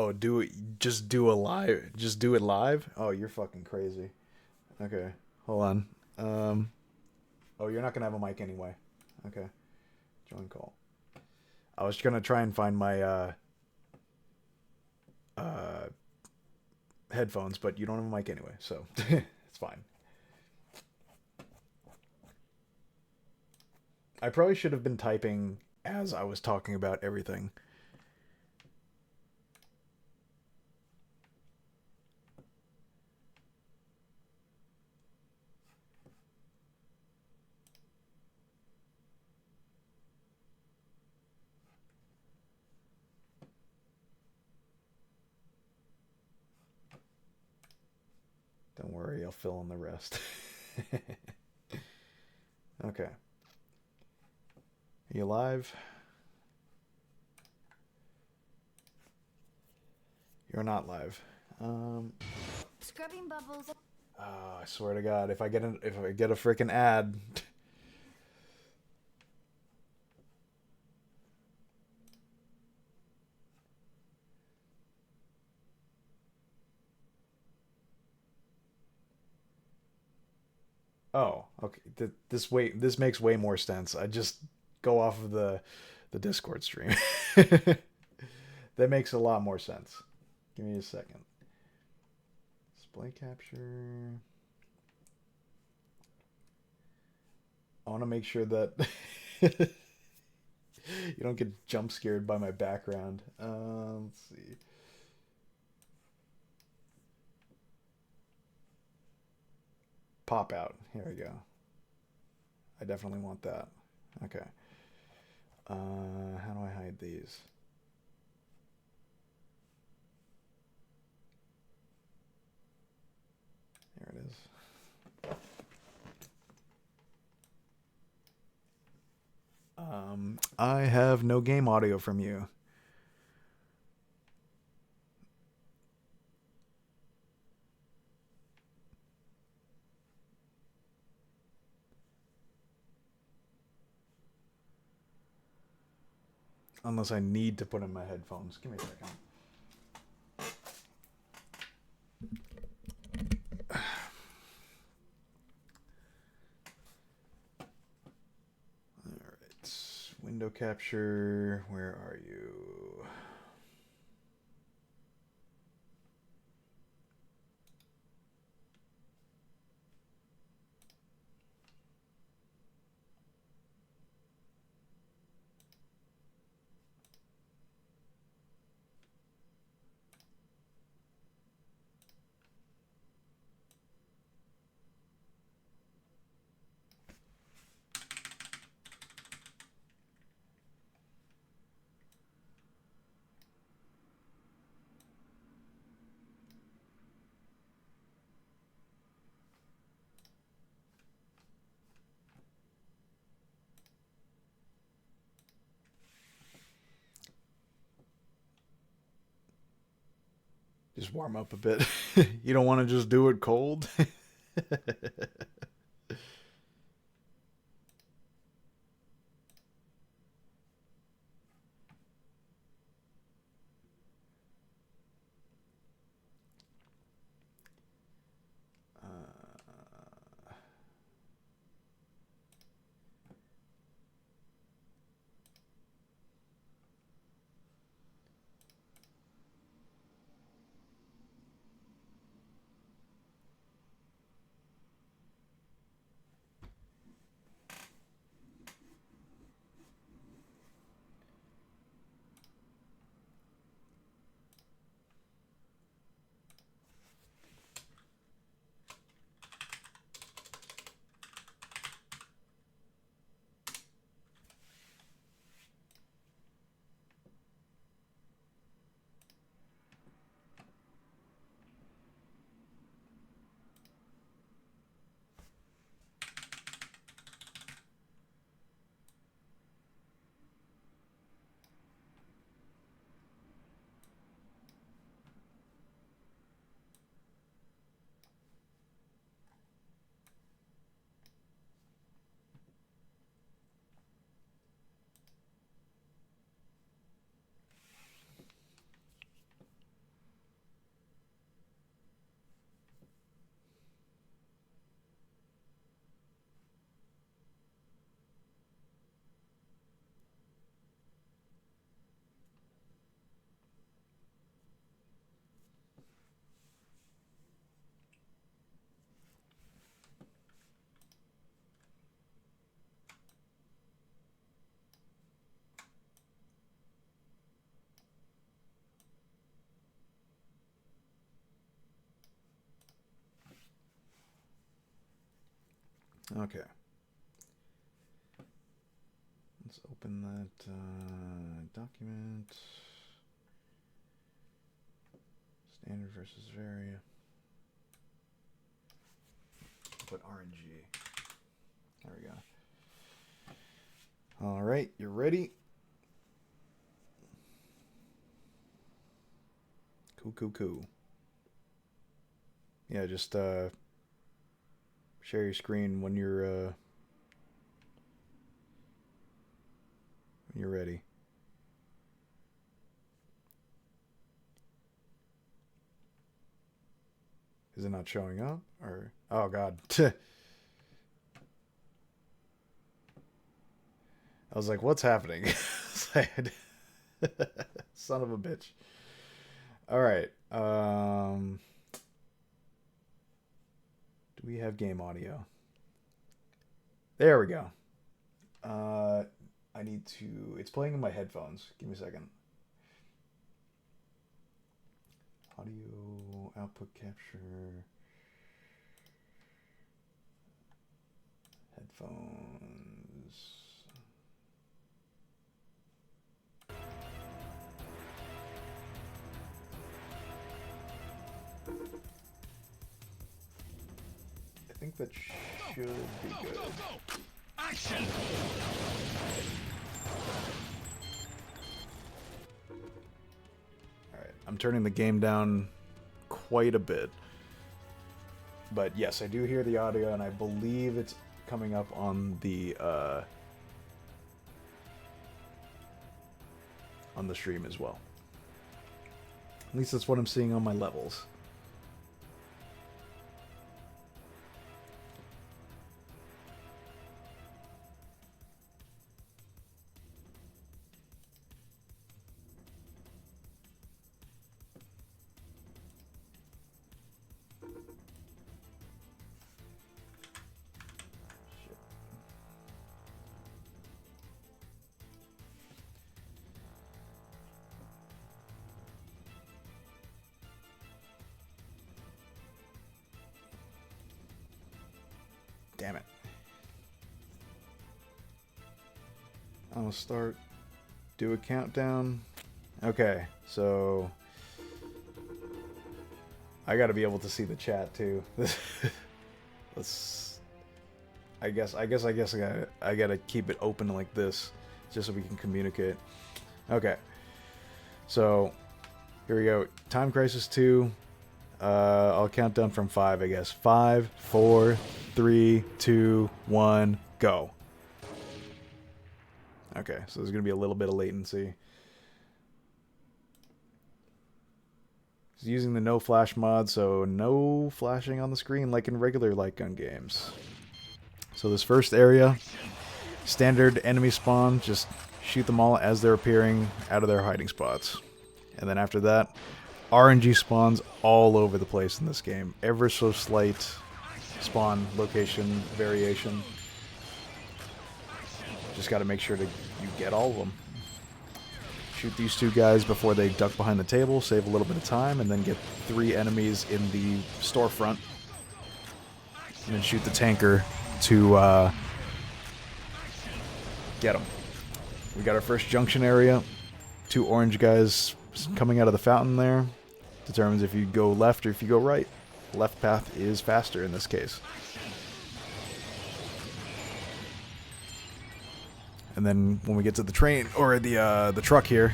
Oh, do it. Just do a live. Just do it live. Oh, you're fucking crazy. Okay, hold on. Oh, you're not gonna have a mic anyway. Okay, join call. I was gonna try and find my uh headphones, but you don't have a mic anyway, so it's fine. I probably should have been typing as I was talking about everything. Don't worry, I'll fill in the rest. Okay. Are you live? You're not live. Scrubbing bubbles. Oh, I swear to God, if I get a freaking ad. Oh, okay. This makes way more sense. I just go off of the Discord stream. That makes a lot more sense. Give me a second. Display capture. I want to make sure that you don't get jump scared by my background. Let's see. Pop out. Here we go. I definitely want that. Okay. How do I hide these? There it is. I have no game audio from you. Unless I need to put in my headphones. Give me a second. Alright. Window capture. Where are you? Just warm up a bit. You don't want to just do it cold? Okay. Let's open that document. Standard versus vary. Put RNG. There we go. All right, you're ready. Cool. Yeah, just share your screen when you're ready. Is it not showing up? Or oh god. I was like, what's happening? Son of a bitch. Alright. Do we have game audio? There we go. I need to... It's playing in my headphones. Give me a second. Audio output capture. Headphones. I think that should be good. Action! Alright, I'm turning the game down quite a bit. But yes, I do hear the audio, and I believe it's coming up on the stream as well. At least that's what I'm seeing on my levels. Damn it. I'll do a countdown. Okay, so I gotta be able to see the chat too. I guess I gotta keep it open like this just so we can communicate. Okay. So here we go. Time Crisis 2. I'll count down from 5, I guess. 5, 4, 3, 2, 1, go. Okay, so there's going to be a little bit of latency. It's using the no flash mod, so no flashing on the screen like in regular light gun games. So this first area, standard enemy spawn, just shoot them all as they're appearing out of their hiding spots. And then after that, RNG spawns all over the place in this game. Ever so slight spawn location variation. Just got to make sure you get all of them. Shoot these 2 guys before they duck behind the table, save a little bit of time, and then get 3 enemies in the storefront. And then shoot the tanker to get them. We got our first junction area. 2 orange guys coming out of the fountain there. Determines if you go left or if you go right. Left path is faster in this case. And then when we get to the train or the truck here,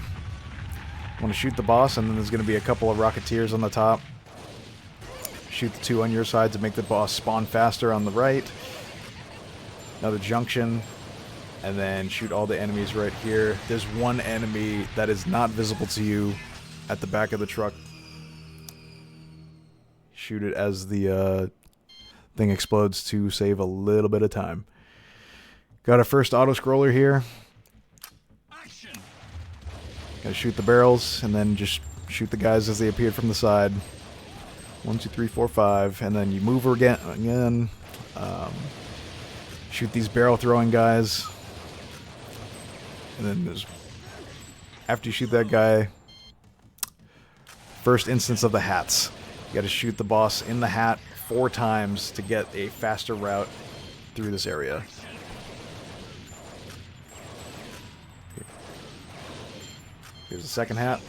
I want to shoot the boss, and then there's going to be a couple of rocketeers on the top. Shoot the 2 on your side to make the boss spawn faster on the right. Another junction, and then shoot all the enemies right here. There's 1 enemy that is not visible to you at the back of the truck. Shoot it as the thing explodes to save a little bit of time. Got our first auto-scroller here. Gotta shoot the barrels, and then just shoot the guys as they appeared from the side. 1, 2, 3, 4, 5, and then you move again. Shoot these barrel-throwing guys. And then after you shoot that guy, first instance of the hats. You gotta shoot the boss in the hat 4 times to get a faster route through this area. Here's the second hat.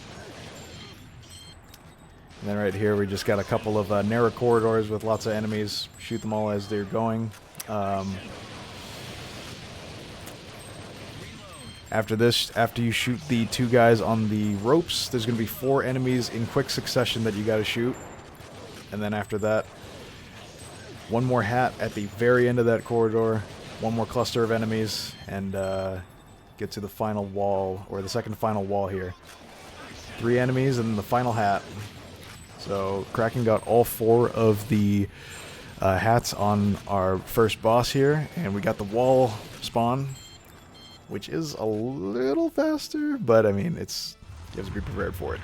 And then right here we just got a couple of narrow corridors with lots of enemies. Shoot them all as they're going. After this, after you shoot the 2 guys on the ropes, there's going to be 4 enemies in quick succession that you got to shoot. And then after that, 1 more hat at the very end of that corridor, 1 more cluster of enemies, and get to the final wall, or the second final wall here. 3 enemies and then the final hat. So Kraken got all 4 of the hats on our first boss here, and we got the wall spawn, which is a little faster, but I mean, you have to be prepared for it.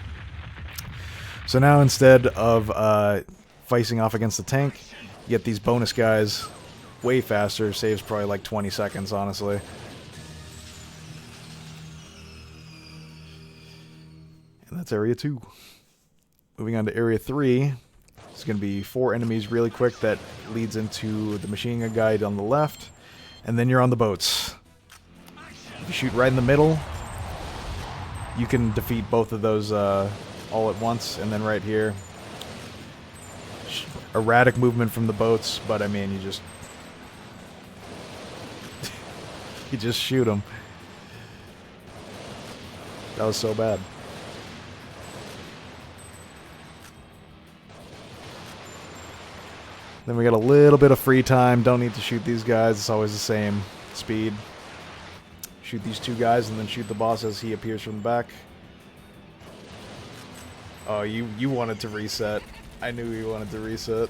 So now instead of facing off against the tank, you get these bonus guys way faster. Saves probably like 20 seconds, honestly. And that's area 2. Moving on to area 3. It's going to be 4 enemies really quick that leads into the machine gun guy on the left. And then you're on the boats. If you shoot right in the middle, you can defeat both of those all at once. And then right here, erratic movement from the boats, but I mean, you just you just shoot them. That was so bad. Then we got a little bit of free time. Don't need to shoot these guys. It's always the same speed. Shoot these 2 guys and then shoot the boss as he appears from the back. Oh, you wanted to reset. I knew you wanted to reset.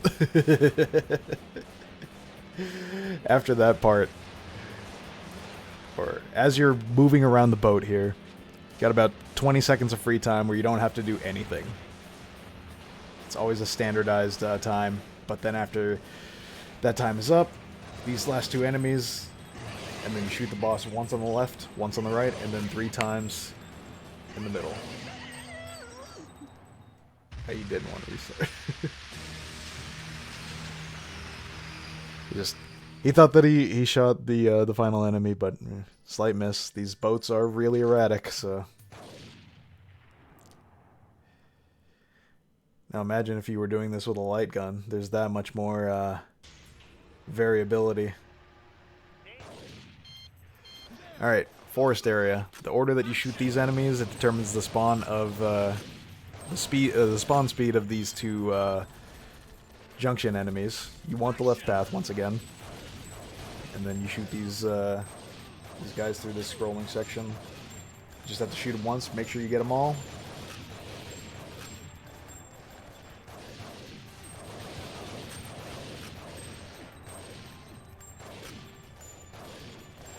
After that part, or as you're moving around the boat here, got about 20 seconds of free time where you don't have to do anything. It's always a standardized time. But then after that time is up, these last 2 enemies, and then you shoot the boss once on the left, once on the right, and then 3 times in the middle. Hey, you didn't want to restart. He thought that he shot the final enemy, but slight miss. These boats are really erratic, so. Now imagine if you were doing this with a light gun. There's that much more variability. Alright, forest area. The order that you shoot these enemies, it determines the spawn of the spawn speed of these 2 junction enemies. You want the left path once again, and then you shoot these guys through this scrolling section. You just have to shoot them once. Make sure you get them all.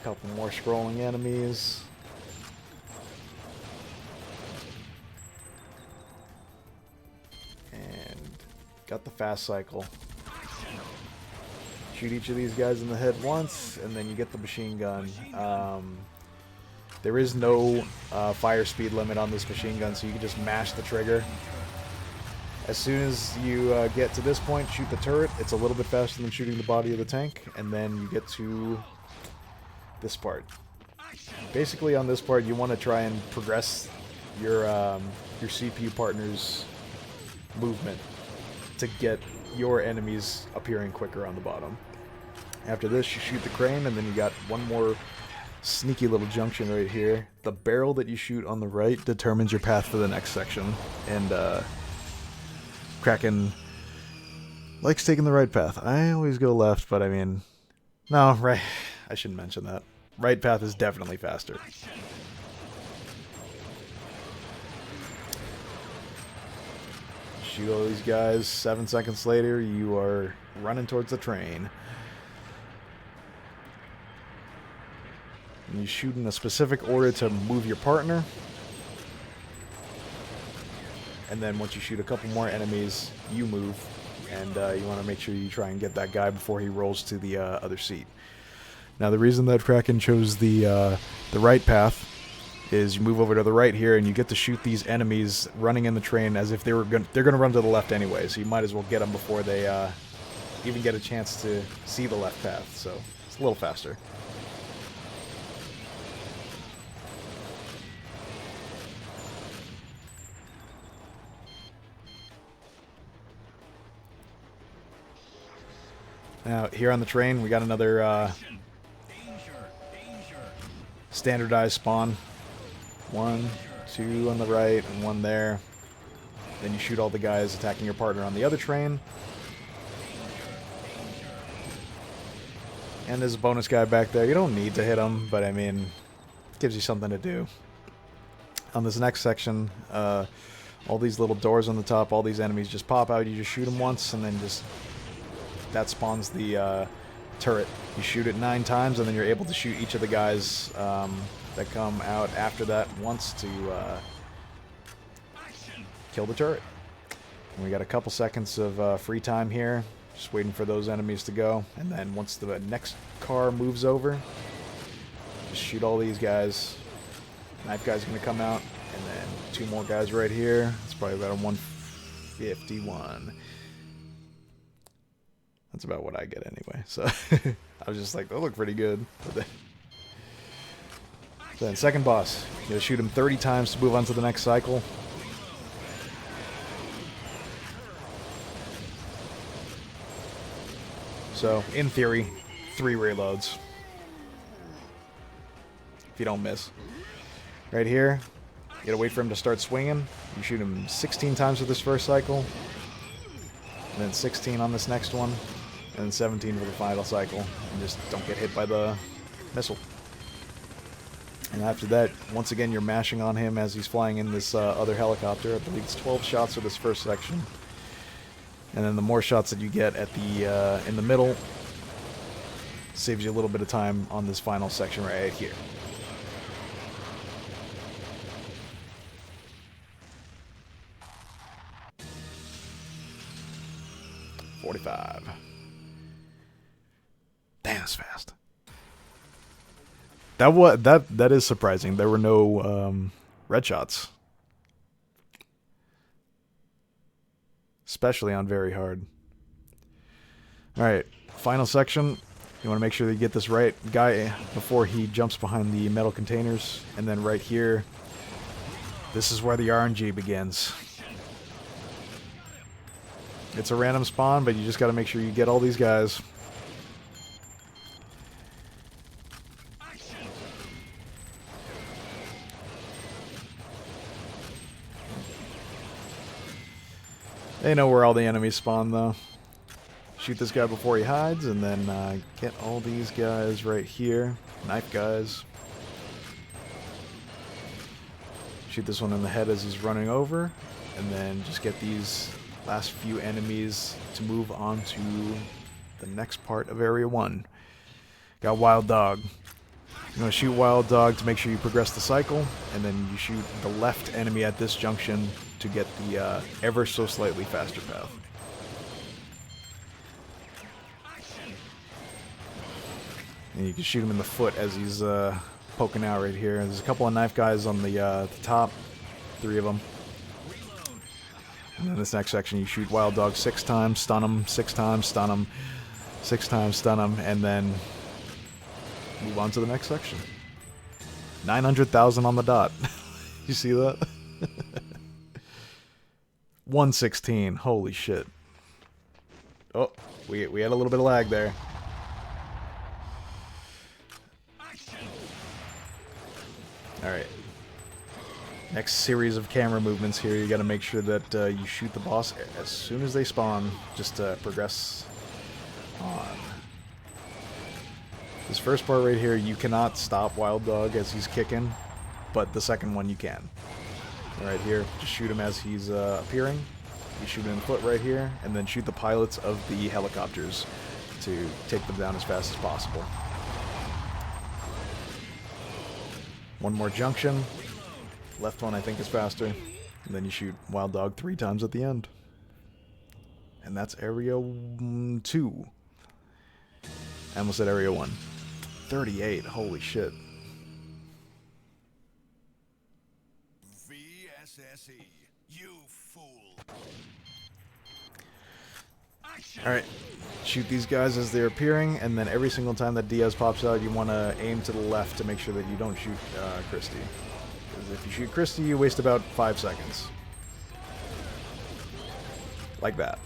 Couple more scrolling enemies. And got the fast cycle. Shoot each of these guys in the head once, and then you get the machine gun. There is no fire speed limit on this machine gun, so you can just mash the trigger. As soon as you get to this point, shoot the turret. It's a little bit faster than shooting the body of the tank, and then you get to this part. Basically, on this part, you want to try and progress your CPU partner's movement to get your enemies appearing quicker on the bottom. After this, you shoot the crane, and then you got 1 more sneaky little junction right here. The barrel that you shoot on the right determines your path to the next section, and Kraken likes taking the right path. I always go left, but I mean, no, right. I shouldn't mention that. Right path is definitely faster. Shoot all these guys. 7 seconds later, you are running towards the train. And you shoot in a specific order to move your partner. And then once you shoot a couple more enemies, you move. And you want to make sure you try and get that guy before he rolls to the other seat. Now, the reason that Kraken chose the right path is you move over to the right here, and you get to shoot these enemies running in the train as if they're going to run to the left anyway. So you might as well get them before they even get a chance to see the left path. So It's a little faster. Now, here on the train, we got another standardized spawn. 1, 2 on the right, and 1 there. Then you shoot all the guys attacking your partner on the other train. And there's a bonus guy back there. You don't need to hit him, but I mean, it gives you something to do. On this next section, all these little doors on the top, all these enemies just pop out. You just shoot them once, and then just... that spawns the turret. You shoot it 9 times, and then you're able to shoot each of the guys that come out after that once to kill the turret. And we got a couple seconds of free time here, just waiting for those enemies to go. And then once the next car moves over, just shoot all these guys. Knife guy's going to come out, and then 2 more guys right here. It's probably about a 151. That's about what I get anyway. So I was just like, they look pretty good. Then second boss, you gotta shoot him 30 times to move on to the next cycle. So in theory, 3 reloads. If you don't miss. Right here, you gotta wait for him to start swinging. You shoot him 16 times with this first cycle. And then 16 on this next one. And then 17 for the final cycle. And just don't get hit by the missile. And after that, once again, you're mashing on him as he's flying in this other helicopter. I believe it's 12 shots for this first section. And then the more shots that you get at the in the middle saves you a little bit of time on this final section right here. .45. Damn, that's fast. That is surprising. There were no red shots, especially on very hard. All right, final section. You want to make sure that you get this right guy before he jumps behind the metal containers, and then right here, this is where the RNG begins. It's a random spawn, but you just got to make sure you get all these guys. They know where all the enemies spawn, though. Shoot this guy before he hides, and then get all these guys right here. Knife guys. Shoot this one in the head as he's running over, and then just get these last few enemies to move on to the next part of Area 1. Got Wild Dog. You're going to shoot Wild Dog to make sure you progress the cycle, and then you shoot the left enemy at this junction to get the ever so slightly faster path. And you can shoot him in the foot as he's poking out right here. There's a couple of knife guys on the top, 3 of them. And then this next section, you shoot Wild Dog 6 times, stun him, 6 times, stun him, 6 times, stun him, and then move on to the next section. 900,000 on the dot. You see that? 116. Holy shit. Oh, we had a little bit of lag there. Alright. Next series of camera movements here, you gotta make sure that you shoot the boss as soon as they spawn, just to progress on. This first part right here, you cannot stop Wild Dog as he's kicking, but the second one you can. Right here, just shoot him as he's appearing. You shoot him in the foot right here, and then shoot the pilots of the helicopters to take them down as fast as possible. One more junction. Left one I think is faster. And then you shoot Wild Dog 3 times at the end. And that's Area 2. I almost said Area 1. 38, holy shit. VSSE, you fool. Alright, shoot these guys as they're appearing, and then every single time that Diaz pops out, you want to aim to the left to make sure that you don't shoot Christie. Because if you shoot Christie, you waste about 5 seconds. Like that.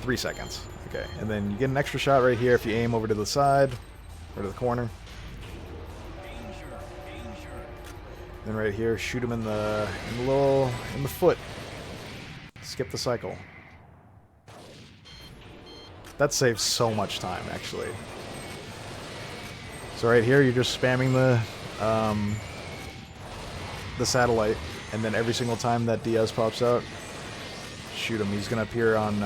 3 seconds. Okay, and then you get an extra shot right here if you aim over to the side, or to the corner. Then right here, shoot him in the foot. Skip the cycle. That saves so much time, actually. So right here, you're just spamming the satellite, and then every single time that Diaz pops out, shoot him. He's gonna appear on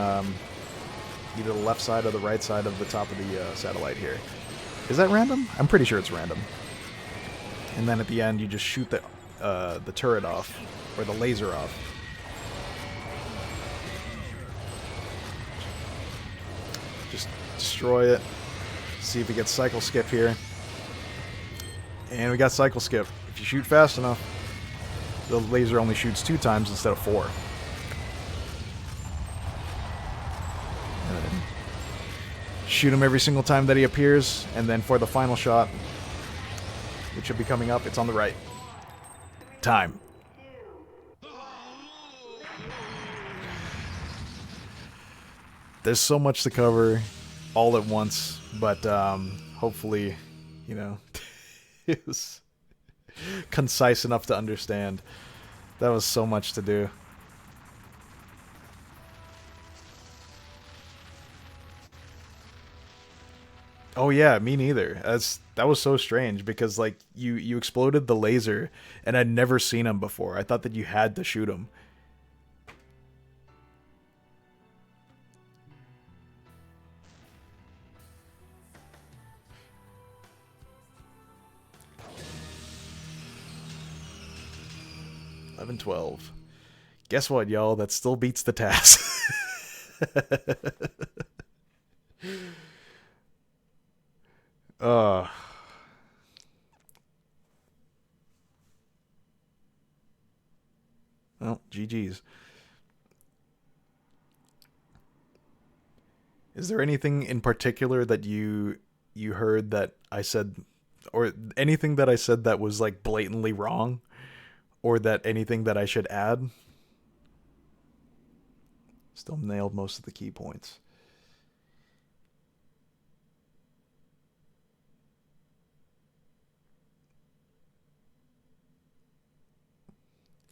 either the left side or the right side of the top of the satellite here. Is that random? I'm pretty sure it's random. And then at the end, you just shoot the turret off, or the laser off. Just destroy it. See if we get cycle skip here. And we got cycle skip. If you shoot fast enough, the laser only shoots 2 times instead of 4. And then shoot him every single time that he appears, and then for the final shot, which should be coming up, it's on the right. Time. There's so much to cover all at once, but hopefully, you know, it was concise enough to understand. That was so much to do. Oh yeah, me neither. That was so strange because like you exploded the laser and I'd never seen him before. I thought that you had to shoot him. $11-12. Guess what, y'all? That still beats the task. uh Well, GG's. Is there anything in particular that you heard that I said, or anything that I said that was like blatantly wrong, or that anything that I should add? Still nailed most of the key points.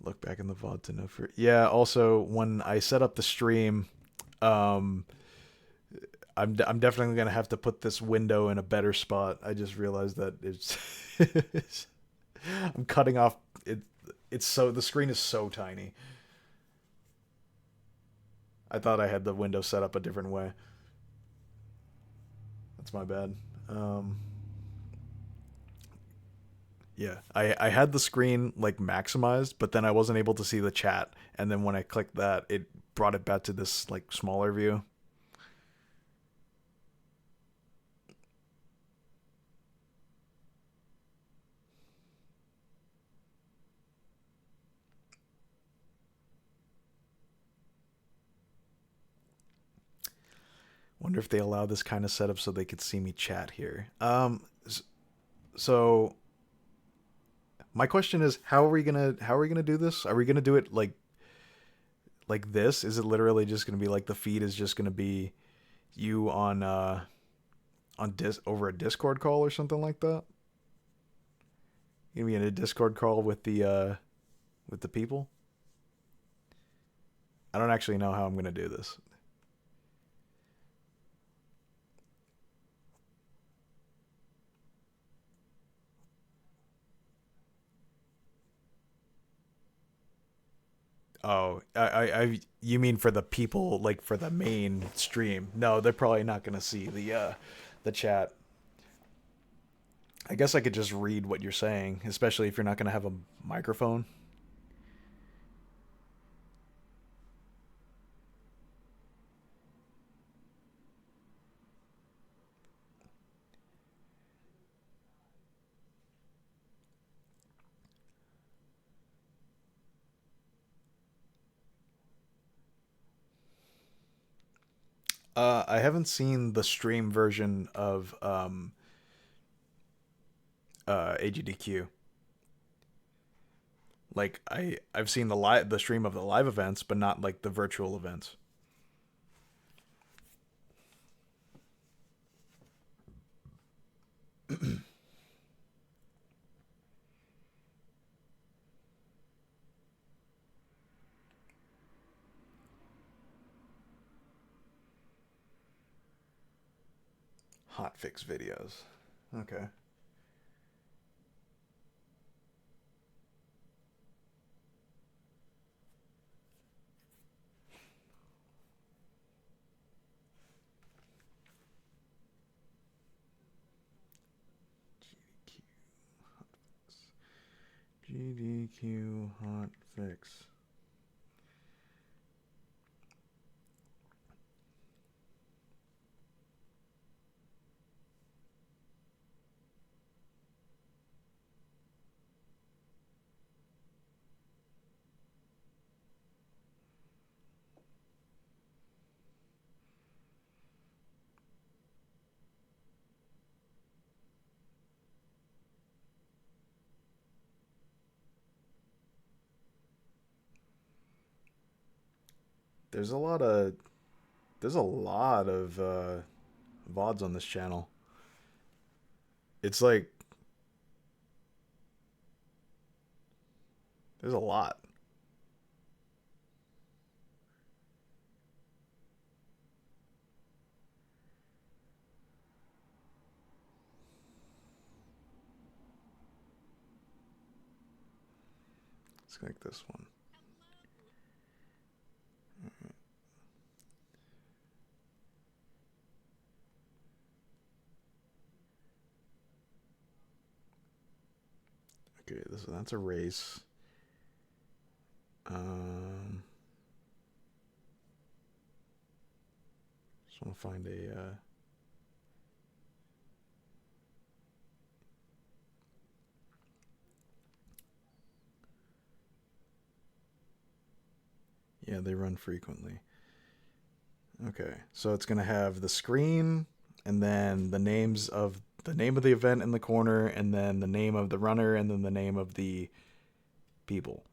Look back in the VOD to know for... Yeah, also, when I set up the stream, I'm definitely going to have to put this window in a better spot. I just realized that it's... I'm cutting off... It's so... The screen is so tiny. I thought I had the window set up a different way. That's my bad. Yeah, I had the screen like maximized, but then I wasn't able to see the chat, and then when I clicked that, it brought it back to this like smaller view. Wonder if they allow this kind of setup so they could see me chat here. So my question is, how are we gonna do this? Are we gonna do it like this? Is it literally just gonna be like the feed is just gonna be you on over a Discord call or something like that? You gonna be in a Discord call with the people? I don't actually know how I'm gonna do this. Oh, you mean for the people, like for the main stream? No, they're probably not gonna see the chat. I guess I could just read what you're saying, especially if you're not gonna have a microphone. I haven't seen the stream version of AGDQ. Like I've seen the stream of the live events, but not like the virtual events. Hotfix videos. Okay. GDQ hotfix. There's a lot of VODs on this channel. It's like there's a lot. Let's connect this one. Okay, that's a race. Just want to find a. Yeah, they run frequently. Okay, so it's gonna have the screen, and then the name of the event in the corner, and then the name of the runner, and then the name of the people.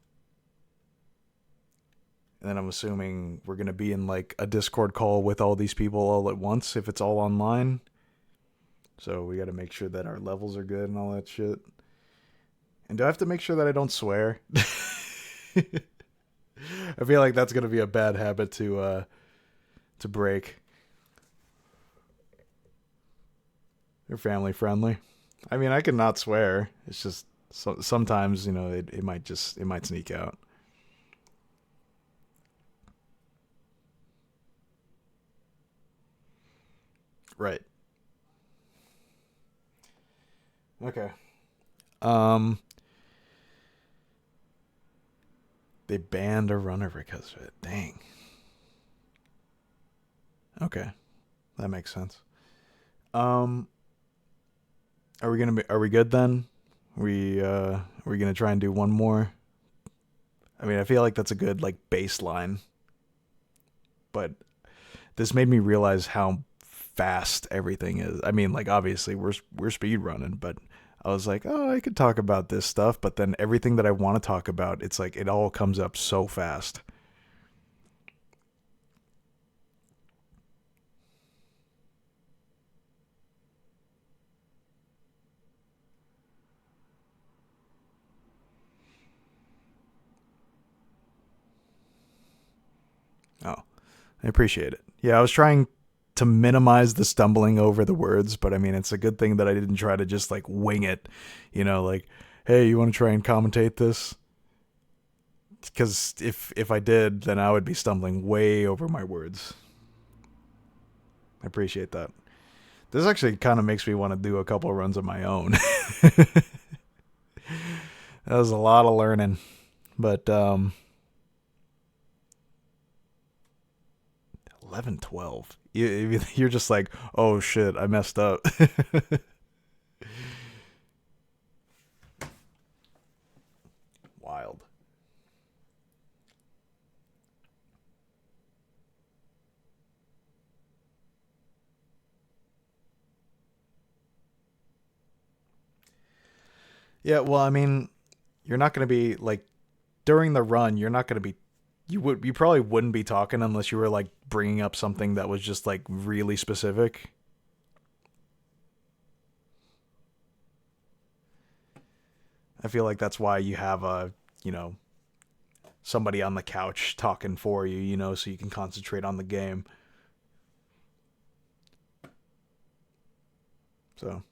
And then I'm assuming we're gonna be in like a Discord call with all these people all at once if it's all online. So we got to make sure that our levels are good and all that shit. And do I have to make sure that I don't swear? I feel like that's gonna be a bad habit to break. They're family friendly. I mean, I can not swear. It's just sometimes it might sneak out. Right. Okay. Um. They banned a runner because of it. Dang. Okay, that makes sense. Um. Are we good then? Are we gonna try and do one more? I mean, I feel like that's a good like baseline. But this made me realize how fast everything is. I mean, like obviously we're speed running, but I was like, oh, I could talk about this stuff, but then everything that I want to talk about, it's like it all comes up so fast. Oh, I appreciate it. Yeah, I was trying to minimize the stumbling over the words, but I mean, it's a good thing that I didn't try to just like wing it, like, hey, you want to try and commentate this? Because if I did, then I would be stumbling way over my words. I appreciate that. This actually kind of makes me want to do a couple of runs of my own. That was a lot of learning, but 11, 12. You're just like, oh shit, I messed up. Wild. Yeah, well, I mean, you're not going to be like during the run, you're not going to be you probably wouldn't be talking unless you were like bringing up something that was just like really specific. I feel like that's why you have a, you know, somebody on the couch talking for you, you know, so you can concentrate on the game. So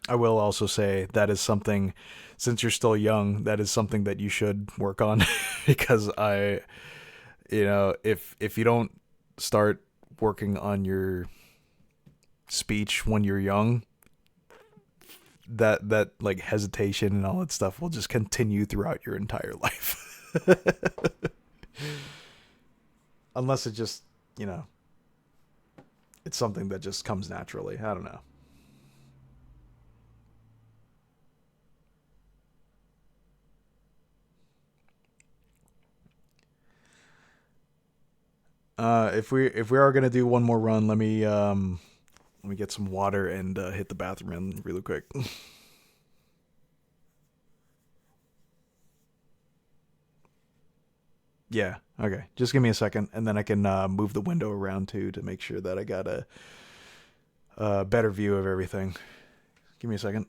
I will also say that is something, since you're still young, that is something that you should work on because you know, if you don't start working on your speech when you're young, that like hesitation and all that stuff will just continue throughout your entire life. Unless it just, you know, it's something that just comes naturally. I don't know. If we are gonna do one more run, let me get some water and hit the bathroom really quick. Yeah. Okay. Just give me a second, and then I can move the window around too to make sure that I got a better view of everything. Give me a second.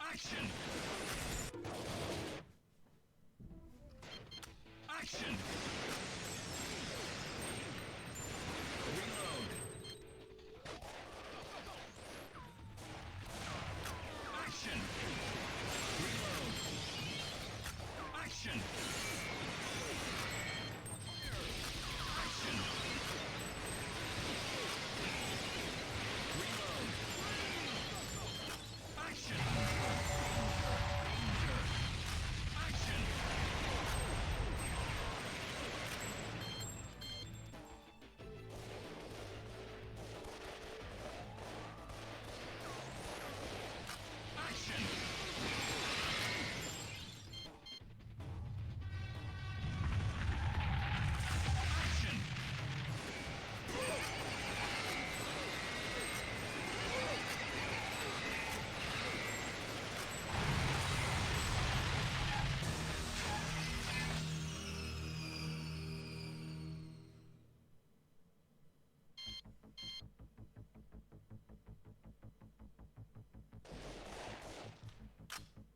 Action! Action! Reload! Action! Reload! Action! Action! Reload! Action! Danger! Action!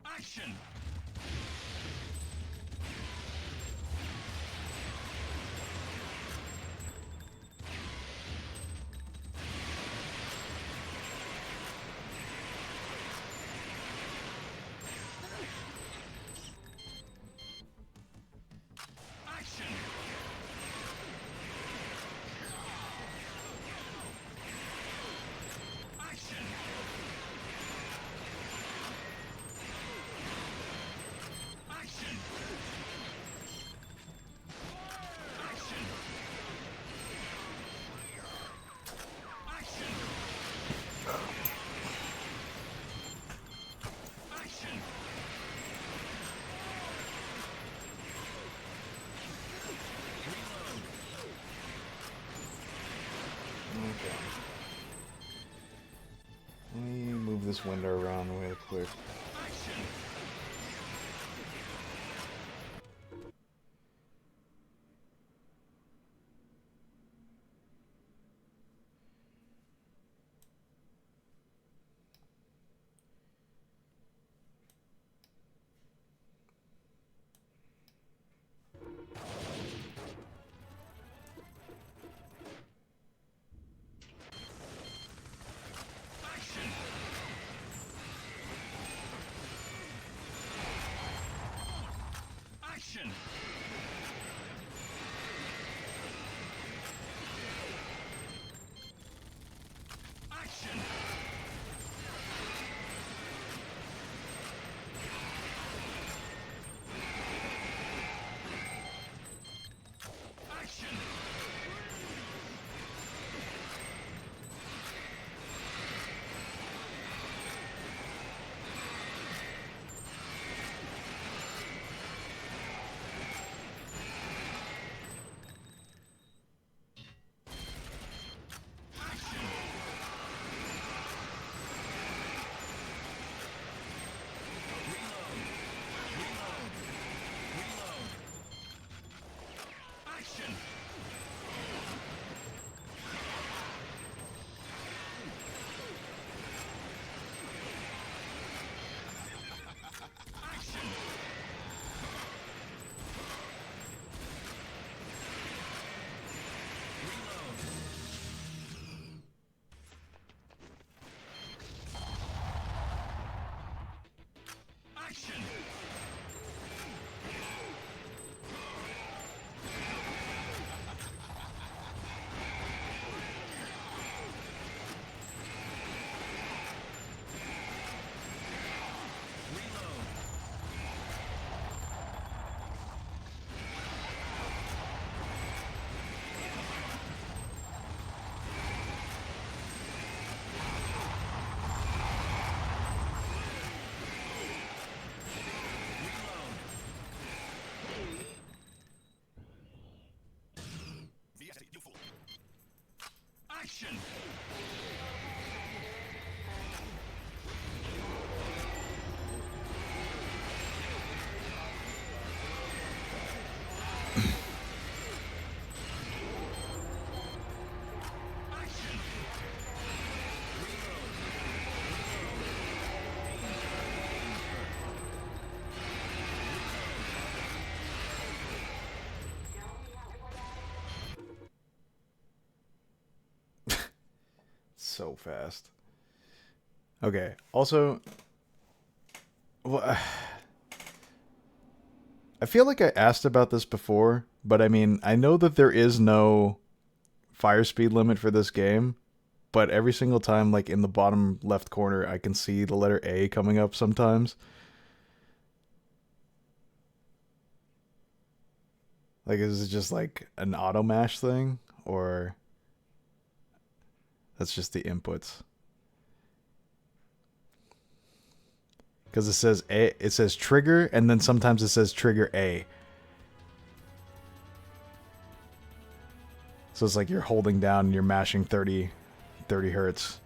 Action! Action! Action! Action! Action! Action! Action! Action! Action! Reload! Okay. Let me move this window around real quick. Action! Action! So fast. Okay. Also, well, I feel like I asked about this before, but I mean, I know that there is no fire speed limit for this game, but every single time, like in the bottom left corner, I can see the letter A coming up sometimes. Like, is it just like an auto mash thing, or that's just the inputs? Because it says A, it says trigger, and then sometimes it says trigger A. So it's like you're holding down and you're mashing 30 hertz.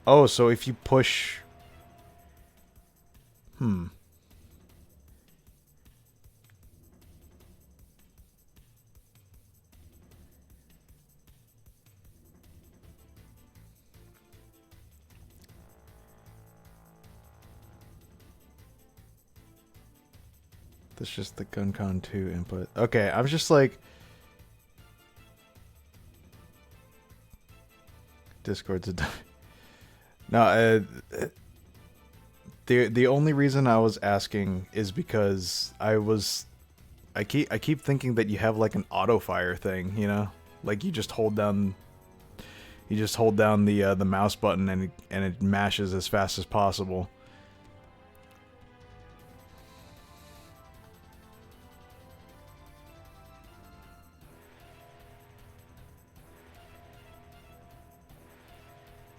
Oh, so if you push... That's just the GunCon 2 input. Okay, I was just like... Discord's a... No, the only reason I was asking is because I keep thinking that you have like an auto fire thing, you know? Like you just hold down the mouse button and it mashes as fast as possible.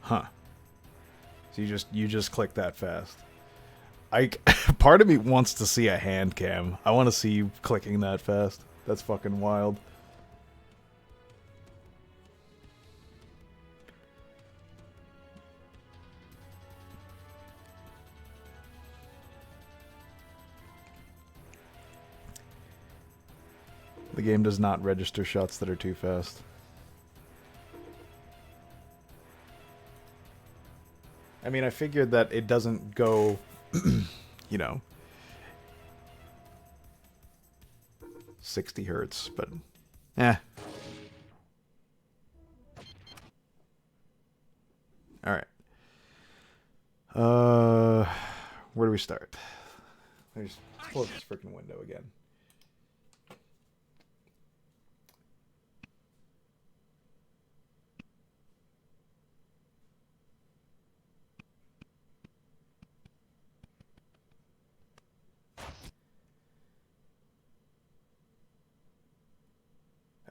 Huh. So you just click that fast. Part of me wants to see a hand cam. I want to see you clicking that fast. That's fucking wild. The game does not register shots that are too fast. I mean, I figured that it doesn't go, you know, 60 hertz, but eh. All right. Where do we start? Let me just close this freaking window again.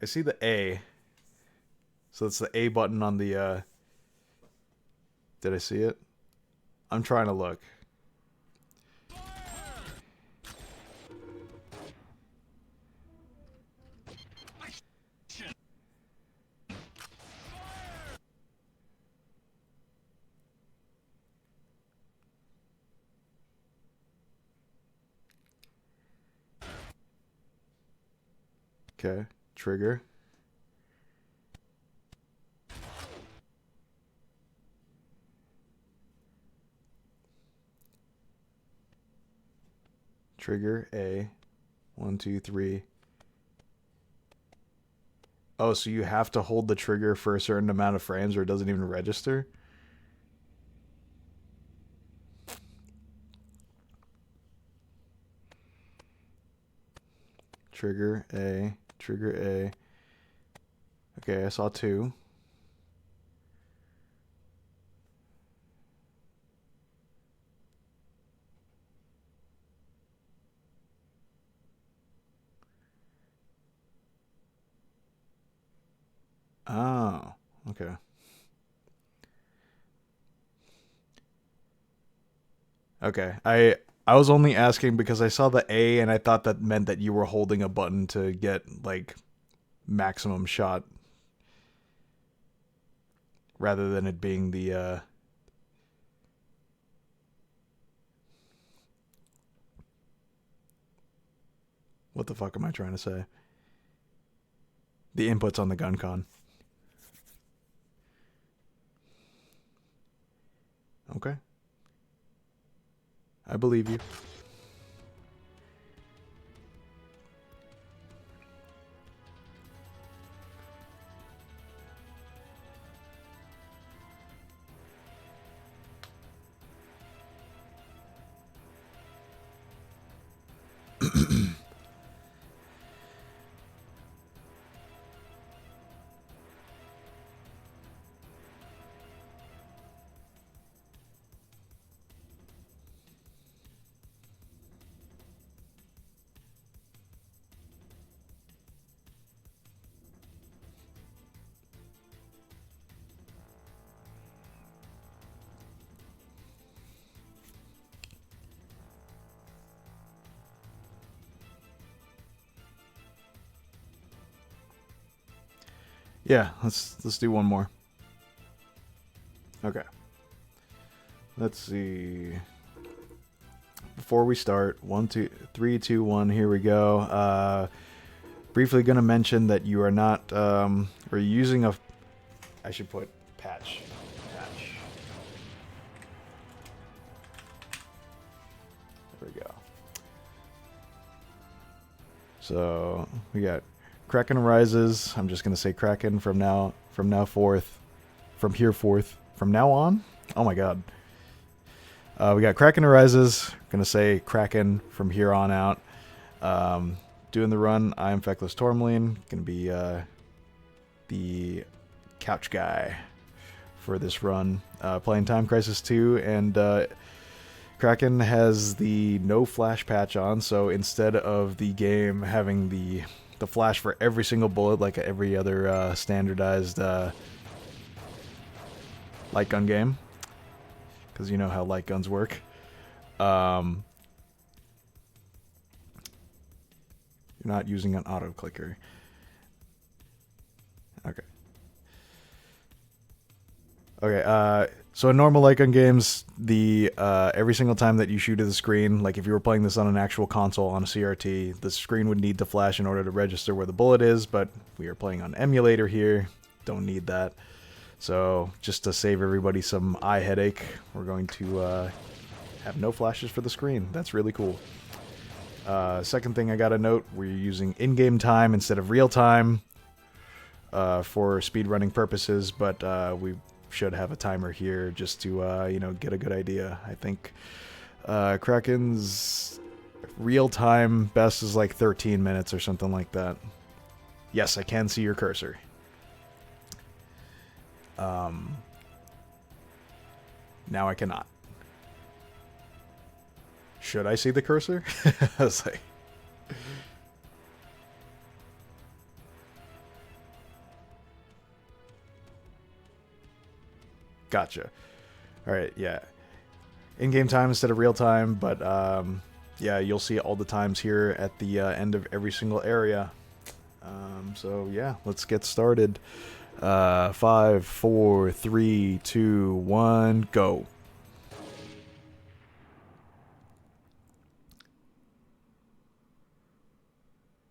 I see the A. So it's the A button on the, did I see it? I'm trying to look. Okay, trigger. Trigger A. 1, 2, 3. Oh, so you have to hold the trigger for a certain amount of frames or it doesn't even register? Trigger A. Trigger A. Okay, I saw 2. Oh, okay. Okay. I was only asking because I saw the A and I thought that meant that you were holding a button to get like maximum shot rather than it being the what the fuck am I trying to say? The inputs on the gun con. Okay. I believe you. Yeah, let's do one more. Okay. Let's see. Before we start, 1, 2, 3, 2, 1. Here we go. Briefly going to mention that you are not. We're using a. I should put patch. There we go. So we got Kraken Rises. I'm just gonna say Kraken from now forth, from here forth, from now on. Oh my god. We got Kraken Rises. Gonna say Kraken from here on out. Doing the run. I am Feckless Tourmaline. Gonna be the couch guy for this run. Playing Time Crisis 2, and Kraken has the no flash patch on, so instead of the game having the flash for every single bullet like every other standardized light gun game, because you know how light guns work, you're not using an auto clicker. Okay, so in normal light gun games, the every single time that you shoot at the screen, like if you were playing this on an actual console on a CRT, the screen would need to flash in order to register where the bullet is, but we are playing on emulator here, don't need that. So just to save everybody some eye headache, we're going to have no flashes for the screen. That's really cool. Second thing I gotta note, we're using in-game time instead of real time for speedrunning purposes, but we should have a timer here just to get a good idea. I think Kraken's real-time best is like 13 minutes or something like that. Yes, I can see your cursor. Now I cannot. Should I see the cursor? I was like... Gotcha. Alright, yeah. In-game time instead of real time, but yeah, you'll see all the times here at the end of every single area. So yeah, let's get started. 5, 4, 3, 2, 1, go.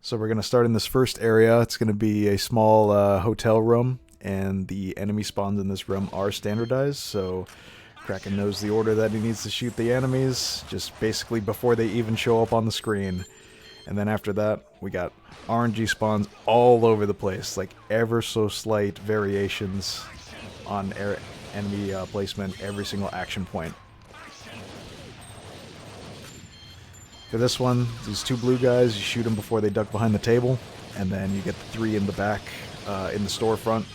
So we're going to start in this first area. It's going to be a small hotel room, and the enemy spawns in this room are standardized, so Kraken knows the order that he needs to shoot the enemies, just basically before they even show up on the screen. And then after that, we got RNG spawns all over the place, like ever so slight variations on enemy placement every single action point. For this one, these two blue guys, you shoot them before they duck behind the table, and then you get the 3 in the back, in the storefront.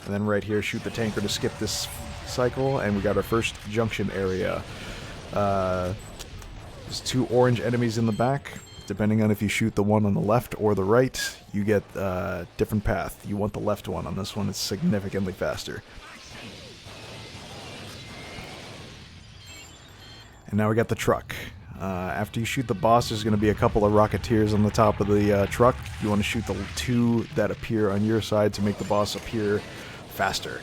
And then right here, shoot the tanker to skip this cycle, and we got our first junction area. There's 2 orange enemies in the back. Depending on if you shoot the one on the left or the right, you get a different path. You want the left one on this one, it's significantly faster. And now we got the truck. After you shoot the boss, there's going to be a couple of rocketeers on the top of the truck. You want to shoot the 2 that appear on your side to make the boss appear faster.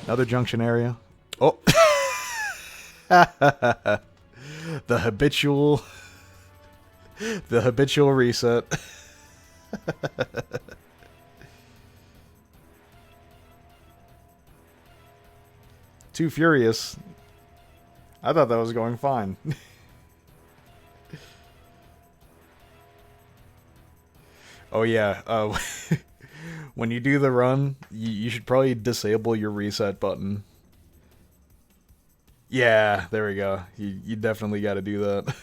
Another junction area. Oh! The habitual reset. Too furious. I thought that was going fine. Oh yeah, when you do the run, you should probably disable your reset button. Yeah, there we go. You definitely got to do that.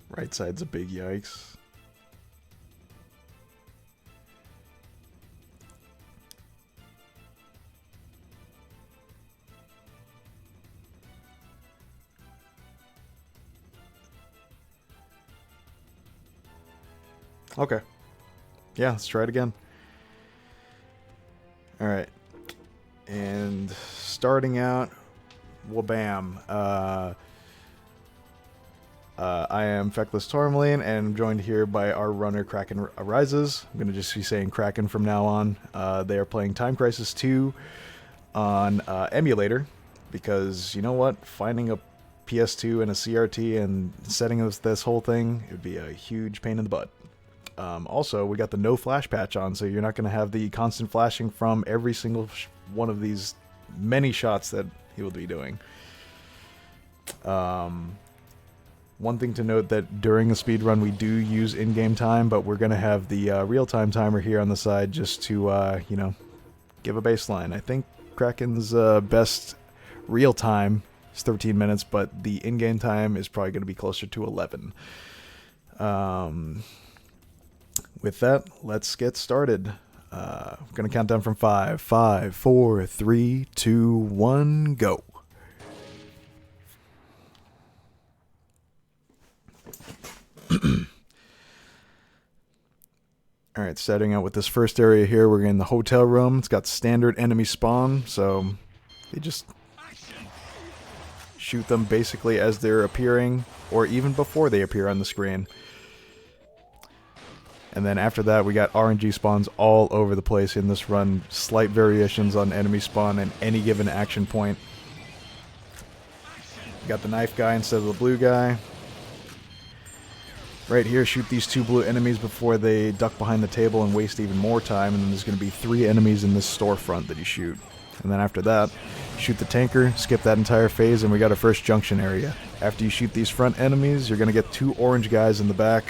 Right side's a big yikes. Okay. Yeah, let's try it again. Alright. And starting out, wabam. I am Feckless Tourmaline, and I'm joined here by our runner, Kraken Arises. I'm going to just be saying Kraken from now on. They are playing Time Crisis 2 on emulator, because, you know what? Finding a PS2 and a CRT and setting this whole thing, it would be a huge pain in the butt. Also, we got the no flash patch on, so you're not going to have the constant flashing from every single one of these many shots that he will be doing. One thing to note, that during the speed run we do use in-game time, but we're going to have the real-time timer here on the side just to, you know, give a baseline. I think Kraken's best real-time is 13 minutes, but the in-game time is probably going to be closer to 11. With that, let's get started. I'm going to count down from 5. 5, 4, 3, 2, 1, go. Alright, starting out with this first area here, we're in the hotel room. It's got standard enemy spawn, so they just shoot them basically as they're appearing, or even before they appear on the screen. And then after that, we got RNG spawns all over the place in this run. Slight variations on enemy spawn and any given action point. We got the knife guy instead of the blue guy. Right here, shoot these 2 blue enemies before they duck behind the table and waste even more time. And then there's going to be 3 enemies in this storefront that you shoot. And then after that, shoot the tanker, skip that entire phase, and we got our first junction area. After you shoot these front enemies, you're going to get 2 orange guys in the back.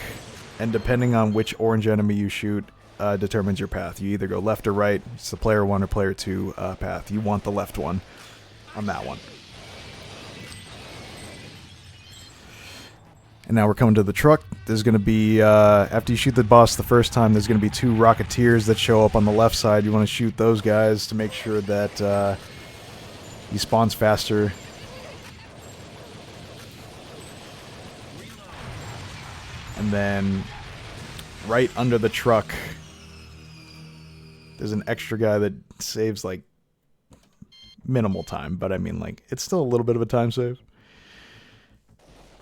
And depending on which orange enemy you shoot, determines your path. You either go left or right. It's the player 1 or player 2 path. You want the left one on that one. And now we're coming to the truck. There's going to be, after you shoot the boss the first time, there's going to be 2 rocketeers that show up on the left side. You want to shoot those guys to make sure that he spawns faster. And then right under the truck, there's an extra guy that saves like minimal time, but I mean, like, it's still a little bit of a time save.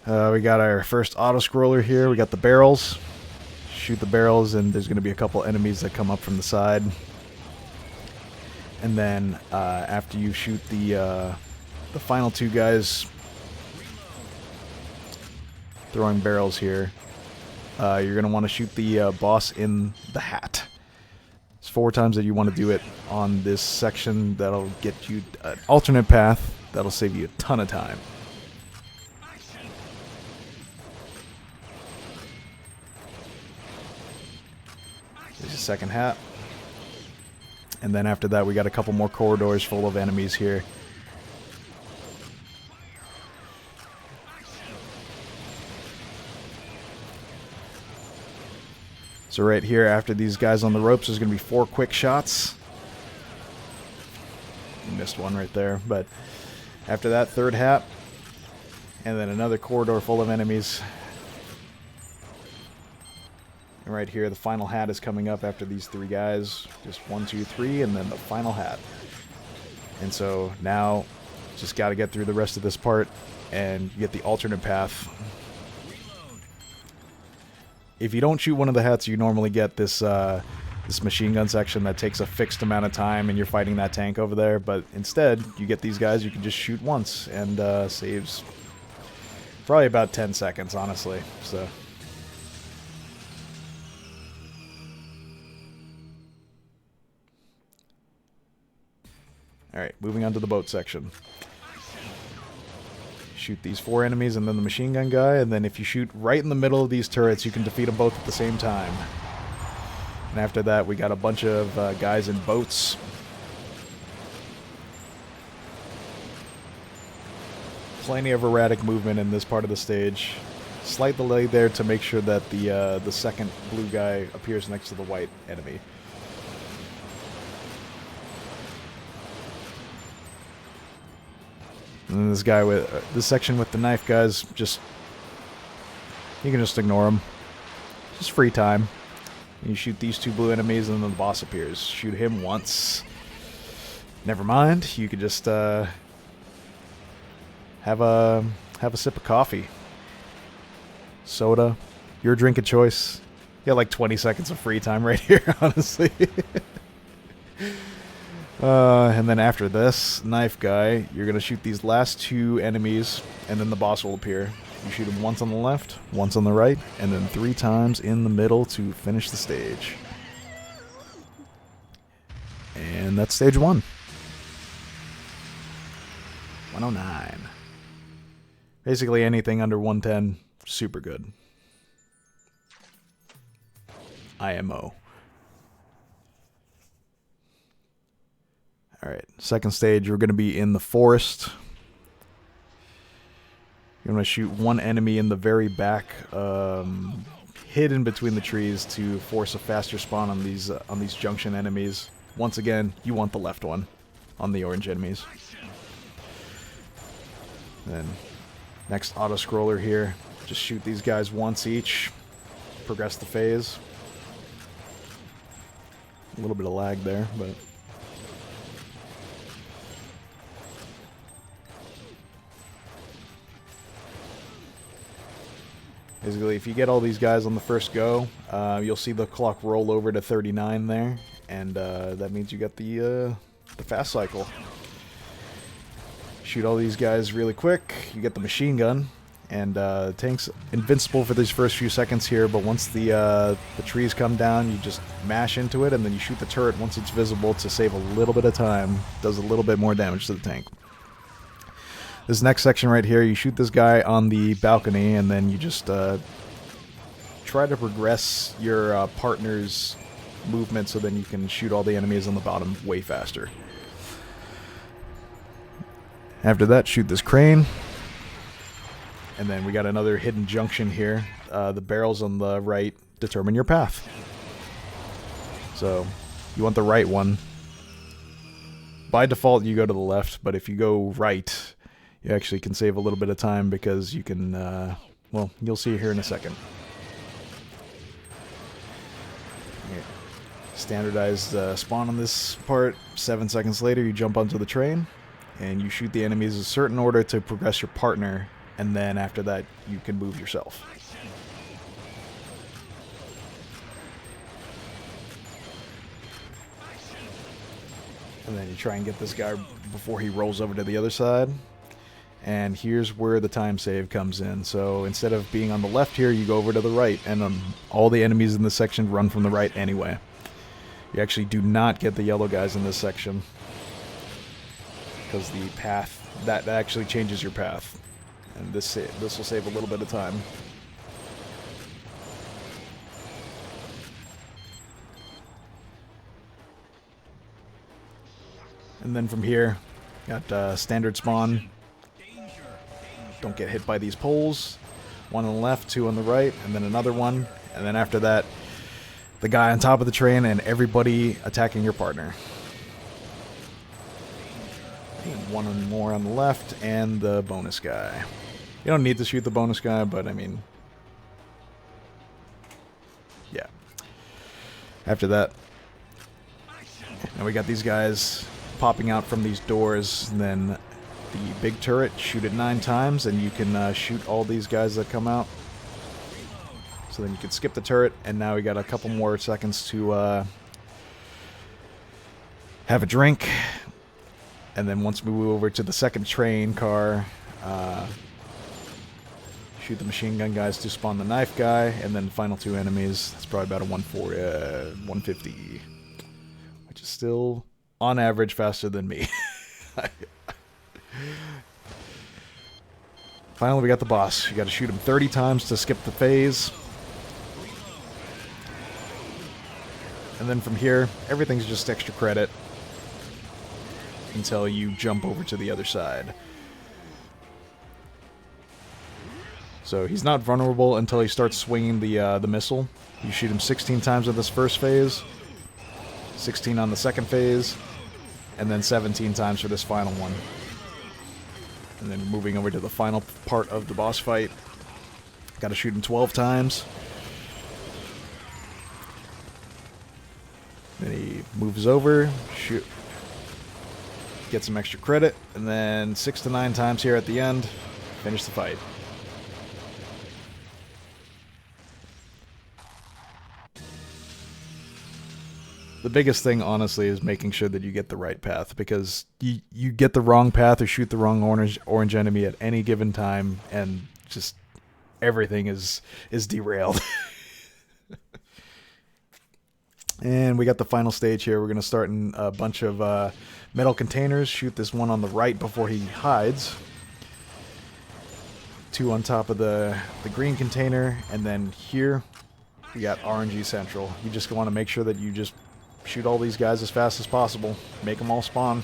We got our first auto-scroller here. We got the barrels. Shoot the barrels, and there's going to be a couple enemies that come up from the side. And then after you shoot the final 2 guys throwing barrels here, you're going to want to shoot the boss in the hat. There's 4 times that you want to do it on this section. That'll get you an alternate path. That'll save you a ton of time. There's a second hat. And then after that, we got a couple more corridors full of enemies here. So right here, after these guys on the ropes, there's going to be 4 quick shots. Missed one right there, but after that, 3rd hat. And then another corridor full of enemies. And right here, the final hat is coming up after these 3 guys. Just 1, 2, 3, and then the final hat. And so now, just got to get through the rest of this part, and you get the alternate path. If you don't shoot one of the hats, you normally get this this machine gun section that takes a fixed amount of time, and you're fighting that tank over there. But instead, you get these guys you can just shoot once, and saves probably about 10 seconds, honestly. So. Alright, moving on to the boat section. Shoot these 4 enemies and then the machine gun guy, and then if you shoot right in the middle of these turrets, you can defeat them both at the same time. And after that, we got a bunch of guys in boats. Plenty of erratic movement in this part of the stage. Slight delay there to make sure that the second blue guy appears next to the white enemy. And then this guy with this section with the knife guys, just you can just ignore him. Just free time. You shoot these 2 blue enemies, and then the boss appears. Shoot him once. Never mind. You could just have a sip of coffee, soda, your drink of choice. You got like 20 seconds of free time right here, honestly. And then after this knife guy, you're gonna shoot these last 2 enemies, and then the boss will appear. You shoot him once on the left, once on the right, and then 3 times in the middle to finish the stage. And that's stage 1. 109. Basically anything under 110, super good. IMO. Alright, second stage, we're going to be in the forest. You're going to shoot 1 enemy in the very back, hidden between the trees to force a faster spawn on these junction enemies. Once again, you want the left one on the orange enemies. Then, next auto-scroller here. Just shoot these guys once each. Progress the phase. A little bit of lag there, but... Basically, if you get all these guys on the first go, you'll see the clock roll over to 39 there, and that means you got the fast cycle. Shoot all these guys really quick, you get the machine gun, and tank's invincible for these first few seconds here, but once the trees come down, you just mash into it, and then you shoot the turret once it's visible to save a little bit of time. Does a little bit more damage to the tank. This next section right here, you shoot this guy on the balcony, and then you just try to progress your partner's movement so then you can shoot all the enemies on the bottom way faster. After that, shoot this crane. And then we got another hidden junction here. The barrels on the right determine your path. So, you want the right one. By default, you go to the left, but if you go right... you actually can save a little bit of time because you can, well, you'll see here in a second. Yeah. Standardized spawn on this part. 7 seconds later, you jump onto the train, and you shoot the enemies in a certain order to progress your partner, and then after that, you can move yourself. And then you try and get this guy before he rolls over to the other side. And here's where the time save comes in. So instead of being on the left here, you go over to the right, and all the enemies in this section run from the right anyway. You actually do not get the yellow guys in this section, because the path, that actually changes your path. And this will save a little bit of time. And then from here, got standard spawn. Don't get hit by these poles. 1 on the left, 2 on the right, and then another one. And then after that, the guy on top of the train and everybody attacking your partner. And 1 more on the left, and the bonus guy. You don't need to shoot the bonus guy, but I mean... yeah. After that, now we got these guys popping out from these doors, and then the big turret, shoot it 9 times, and you can shoot all these guys that come out. So then you can skip the turret, and now we got a couple more seconds to have a drink. And then once we move over to the second train car, shoot the machine gun guys to spawn the knife guy, and then the final 2 enemies. It's probably about a 150, which is still, on average, faster than me. Finally, we got the boss. You got to shoot him 30 times to skip the phase. And then from here, everything's just extra credit until you jump over to the other side. So he's not vulnerable until he starts swinging the missile. You shoot him 16 times in this first phase, 16 on the second phase, and then 17 times for this final one. And then moving over to the final part of the boss fight, got to shoot him 12 times. Then he moves over, shoot, get some extra credit, and then 6 to 9 times here at the end, finish the fight. The biggest thing, honestly, is making sure that you get the right path, because you get the wrong path or shoot the wrong orange enemy at any given time, and just everything is derailed. And we got the final stage here. We're going to start in a bunch of metal containers. Shoot this one on the right before he hides. 2 on top of the green container. And then here, we got RNG Central. You just want to make sure that you just shoot all these guys as fast as possible. Make them all spawn.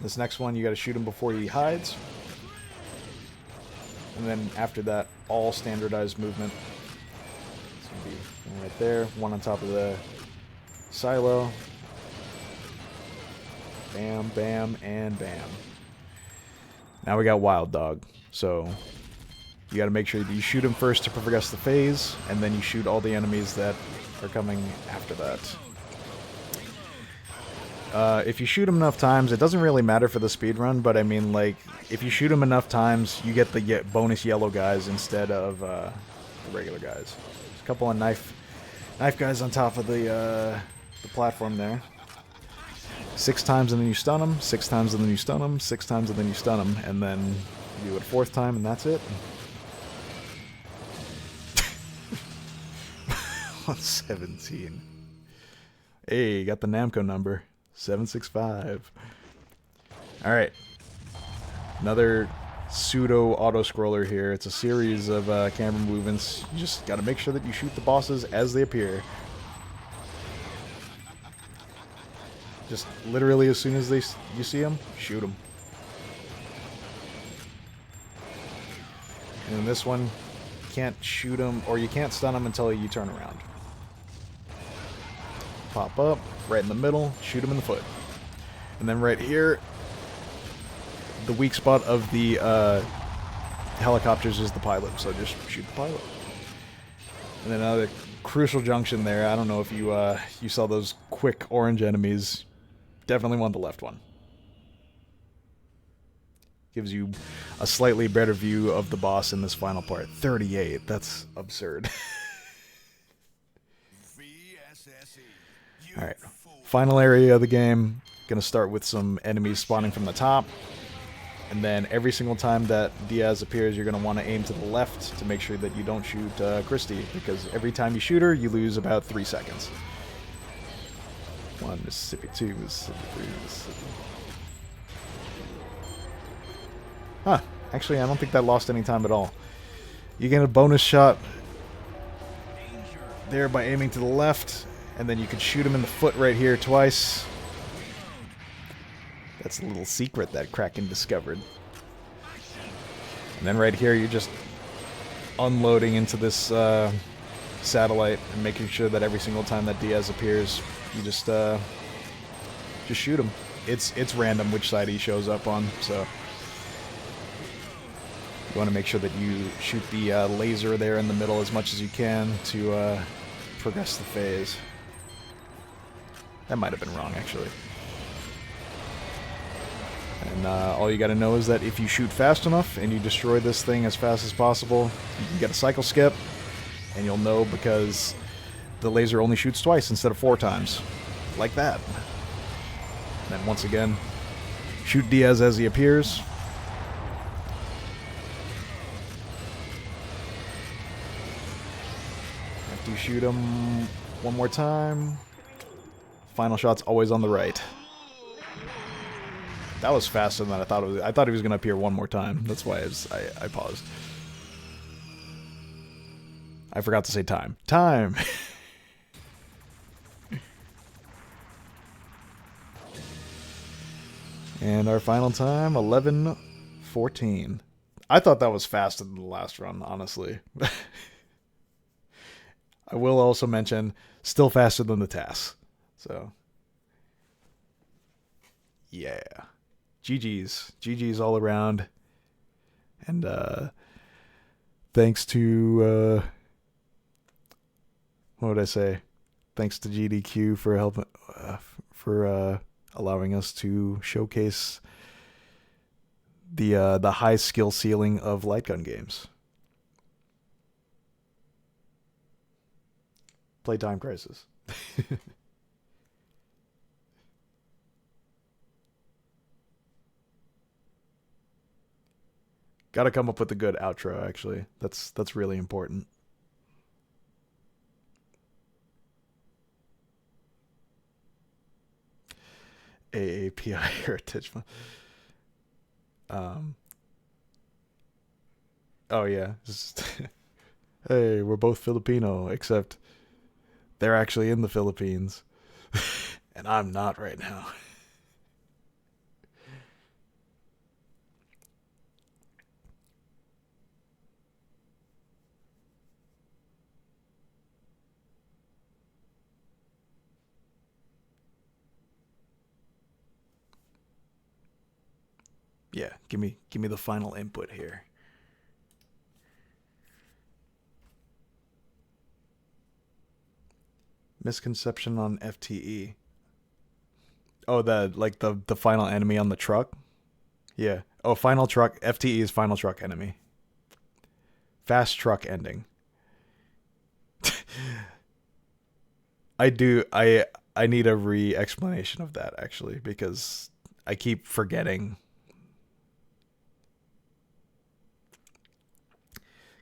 This next one, you got to shoot him before he hides. And then after that, all standardized movement. It's going to be one right there, one on top of the silo. Bam, bam, and bam. Now we got Wild Dog. So you got to make sure that you shoot him first to progress the phase, and then you shoot all the enemies that are coming after that. If you shoot him enough times, it doesn't really matter for the speedrun, but I mean, like, if you shoot him enough times, you get the bonus yellow guys instead of the regular guys. There's a couple of knife guys on top of the platform there. 6 times and then you stun them, 6 times and then you stun them, 6 times and then you stun them, and then you do it a 4th time and that's it. 117. Hey, got the Namco number. 765. Alright. Another pseudo auto-scroller here. It's a series of camera movements. You just gotta make sure that you shoot the bosses as they appear. Just literally as soon as you see them, shoot them. And in this one, you can't shoot them, or you can't stun them until you turn around. Pop up, right in the middle, shoot him in the foot. And then right here, the weak spot of the helicopters is the pilot, so just shoot the pilot. And then another crucial junction there. I don't know if you saw those quick orange enemies. Definitely want the left one. Gives you a slightly better view of the boss in this final part. 38, that's absurd. Alright, final area of the game. Gonna start with some enemies spawning from the top. And then every single time that Diaz appears, you're gonna want to aim to the left to make sure that you don't shoot Christy, because every time you shoot her, you lose about 3 seconds. 1 Mississippi, 2 Mississippi, 3 Mississippi. Huh, actually I don't think that lost any time at all. You get a bonus shot there by aiming to the left, and then you can shoot him in the foot right here twice. That's a little secret that Kraken discovered. And then right here you're just unloading into this satellite and making sure that every single time that Diaz appears, you just Just shoot him. It's random which side he shows up on, so you want to make sure that you shoot the laser there in the middle as much as you can to progress the phase. That might have been wrong, actually. And all you got to know is that if you shoot fast enough and you destroy this thing as fast as possible, you can get a cycle skip, and you'll know because the laser only shoots twice instead of 4 times. Like that. And then once again, shoot Diaz as he appears. After you shoot him one more time, final shot's always on the right. That was faster than I thought it was. I thought he was going to appear one more time. That's why I paused. I forgot to say time. Time! And our final time, 11:14. I thought that was faster than the last run, honestly. I will also mention, still faster than the TAS. So, yeah. GG's. GG's all around. And thanks to, what would I say? Thanks to GDQ for helping, allowing us to showcase the high skill ceiling of light gun games. Playtime Crisis. Got to come up with a good outro, actually. That's really important. AAPI Heritage. Oh yeah. Just hey, we're both Filipino, except they're actually in the Philippines. And I'm not right now. Yeah, give me the final input here. Misconception on FTE. Oh, the final enemy on the truck? Yeah. Oh, final truck. FTE is final truck enemy. Fast truck ending. I need a re-explanation of that, actually, because I keep forgetting.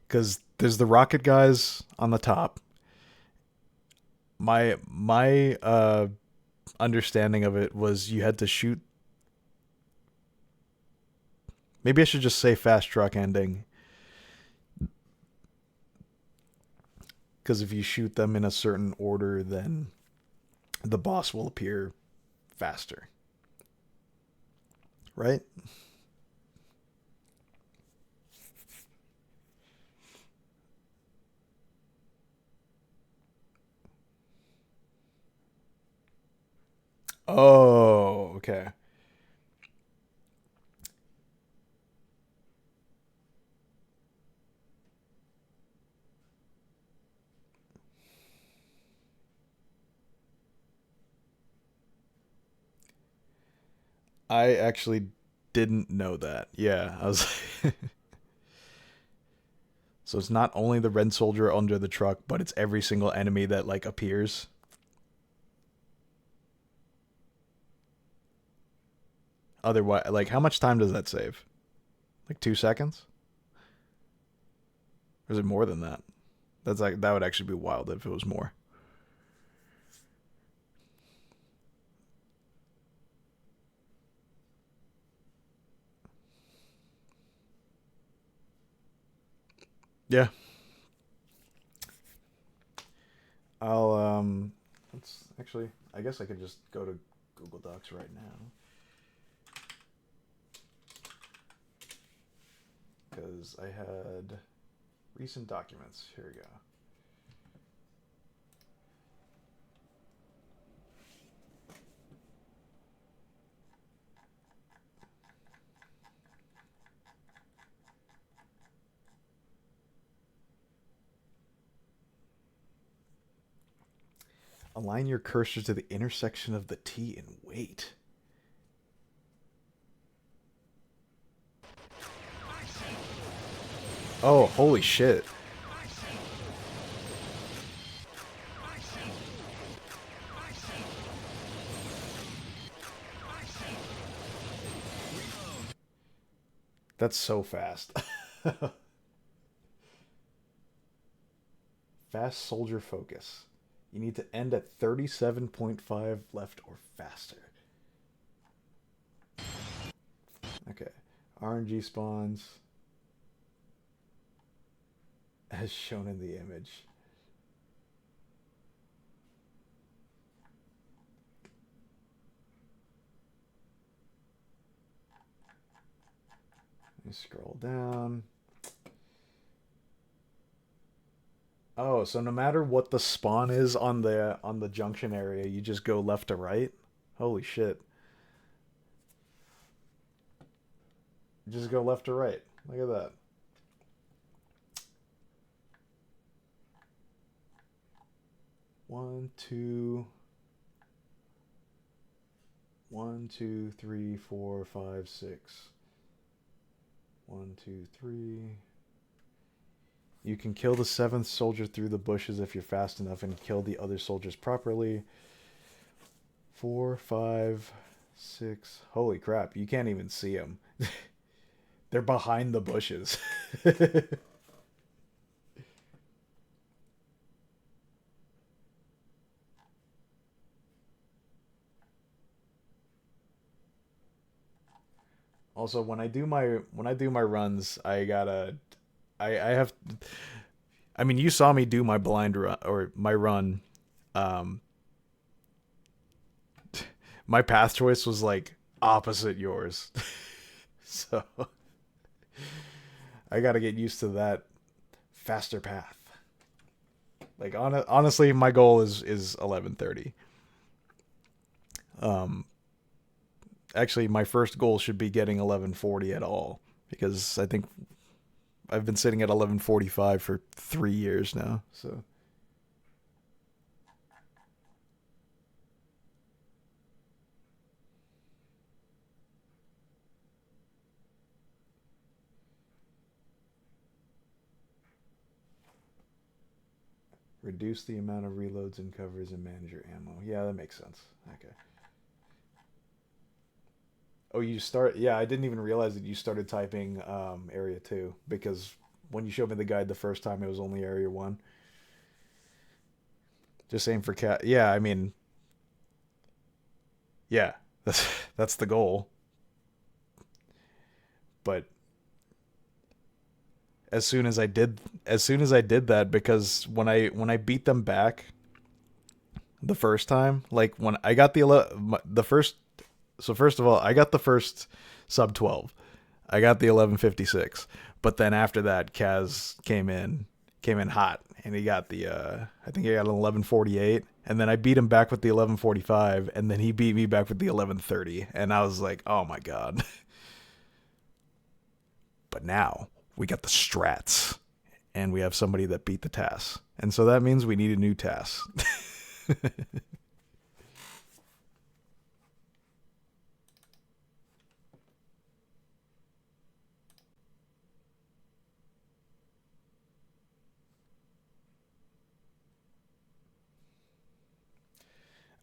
Because there's the rocket guys on the top. My understanding of it was you had to shoot. Maybe I should just say fast truck ending. Because if you shoot them in a certain order, then the boss will appear faster. Right? Oh, okay. I actually didn't know that. Yeah, I was. So it's not only the red soldier under the truck, but it's every single enemy that like appears. Otherwise, like how much time does that save? Like 2 seconds? Or is it more than that? That's like that would actually be wild if it was more. Yeah. I'll let's actually I guess I could just go to Google Docs right now. Because I had recent documents. Here we go. Align your cursor to the intersection of the T and wait. Oh, holy shit. That's so fast. Fast soldier focus. You need to end at 37.5 left or faster. Okay. RNG spawns. As shown in the image. Let me scroll down. Oh, so no matter what the spawn is on the junction area, you just go left to right? Holy shit. Just go left to right. Look at that. One, two, 1, 2, 3, 4, 5, 6. 1, 2, 3. You can kill the 7th soldier through the bushes if you're fast enough and kill the other soldiers properly. 4, 5, 6. Holy crap, you can't even see them. They're behind the bushes. Also, when I do my runs, I have I mean, you saw me do my blind run or my run. Um my path choice was like opposite yours. So I got to get used to that faster path. Like honestly, my goal is 11:30. Um Actually, my first goal should be getting 11:40 at all because I think I've been sitting at 11:45 for 3 years now. So reduce the amount of reloads and covers and manage your ammo. Yeah, that makes sense. Okay. Oh, you start. Yeah, I didn't even realize that you started typing area 2 because when you showed me the guide the first time, it was only area 1. Just same for cat. Yeah, I mean, yeah, that's the goal. But as soon as I did that, because when I beat them back the first time, like when I got the first. So first of all, I got the first sub 12. I got the 1156. But then after that, Kaz came in hot, and he got the I think he got an 1148, and then I beat him back with the 1145, and then he beat me back with the 1130, and I was like, oh my god. But now we got the strats, and we have somebody that beat the TAS, and so that means we need a new TAS.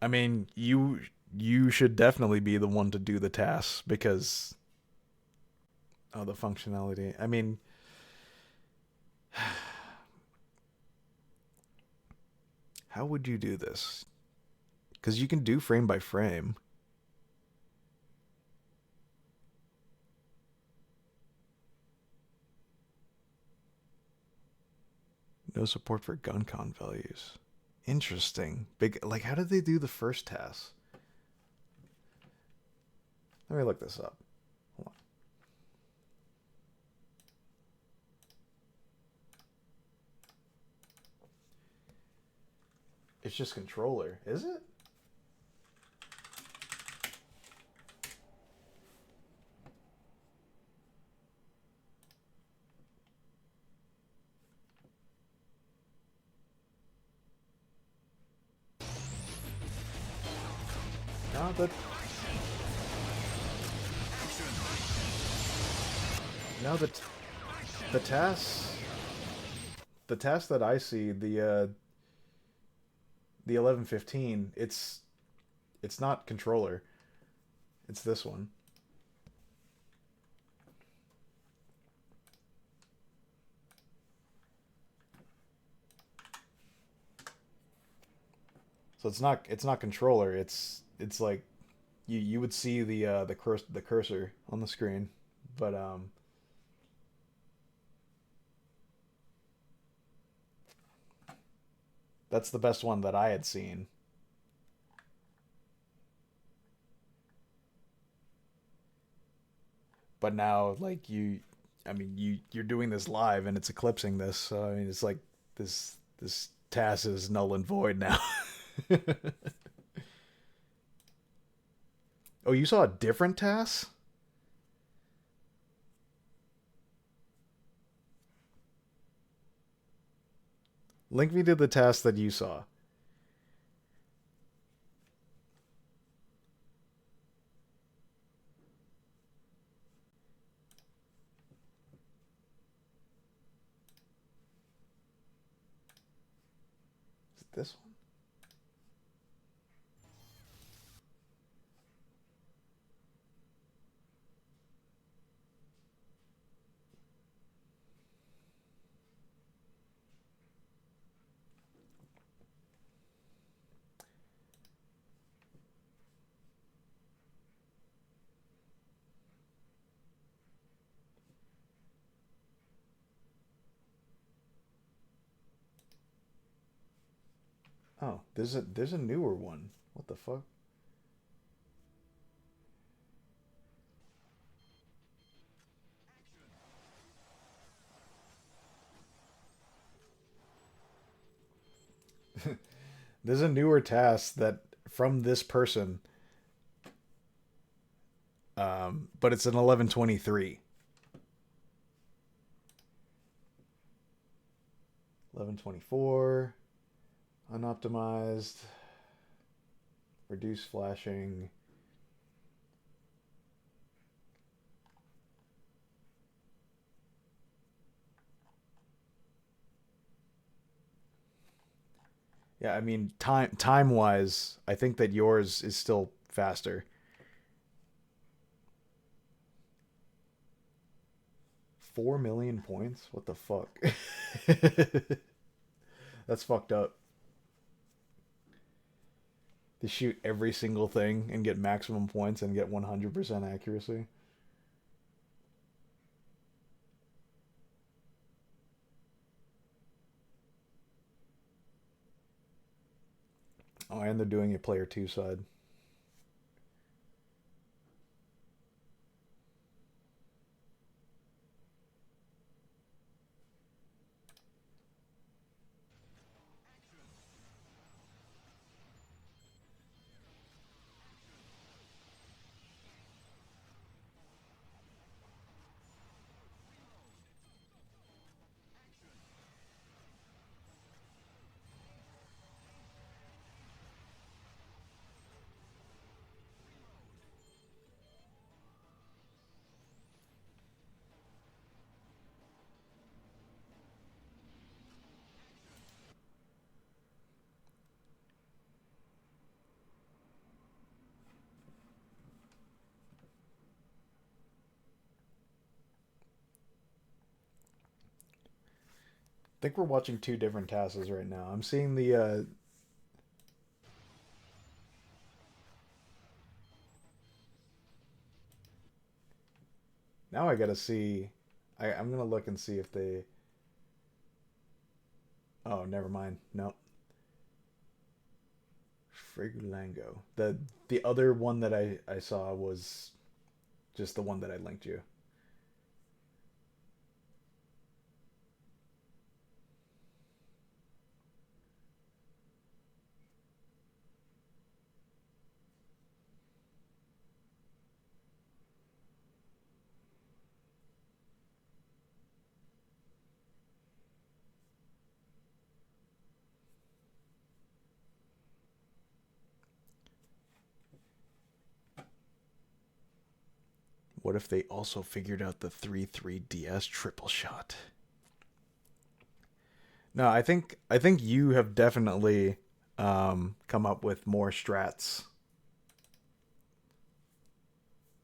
I mean, you should definitely be the one to do the tasks because the functionality. I mean, how would you do this? Because you can do frame by frame. No support for gun con values. Interesting. Big. Like, how did they do the first task? Let me look this up. Hold on. It's just controller, is it? No, that. No, the task. The task that I see, the 1115, it's not controller. It's this one. So it's not controller. It's like you would see the cursor on the screen, but that's the best one that I had seen. But now like I mean you're doing this live and it's eclipsing this. So I mean it's like this task is null and void now. Oh, you saw a different task? Link me to the task that you saw. Is it this one? Oh, there's a newer one. What the fuck? There's a newer task that from this person, but it's an 1123. 1124, unoptimized, reduce flashing. Yeah, I mean time wise, I think that yours is still faster. 4 million points? What the fuck? That's fucked up. To shoot every single thing and get maximum points and get 100% accuracy. Oh, and they're doing a player two side. I think we're watching two different tasks right now. I'm seeing the. Now I gotta see. I'm gonna look and see if they. Oh, never mind. No. Frigulango. The other one that I saw was just the one that I linked you. What if they also figured out the 3-3 DS triple shot? No, I think you have definitely come up with more strats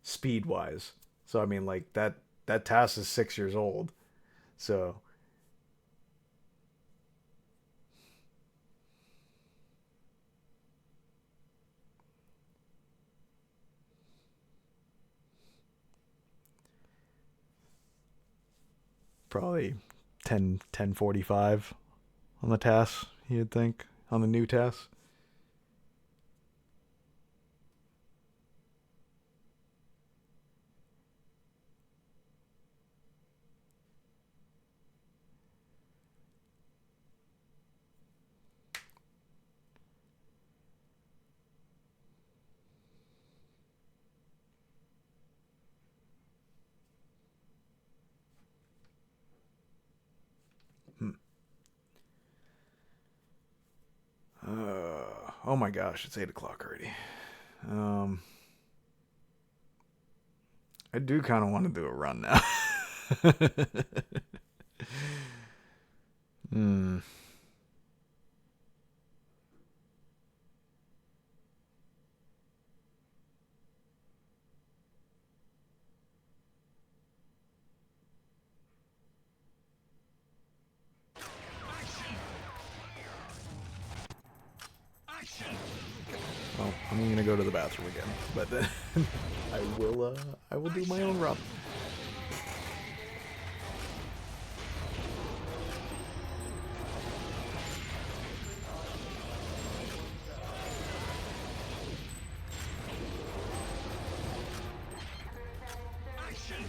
speed wise. So I mean, like that task is 6 years old. So probably 10:45 on the task. You'd think on the new task. Oh my gosh, it's 8 o'clock already. Um, I do kind of want to do a run now. Hmm. Action! Well, I'm gonna go to the bathroom again, but then I will do my own run. Action!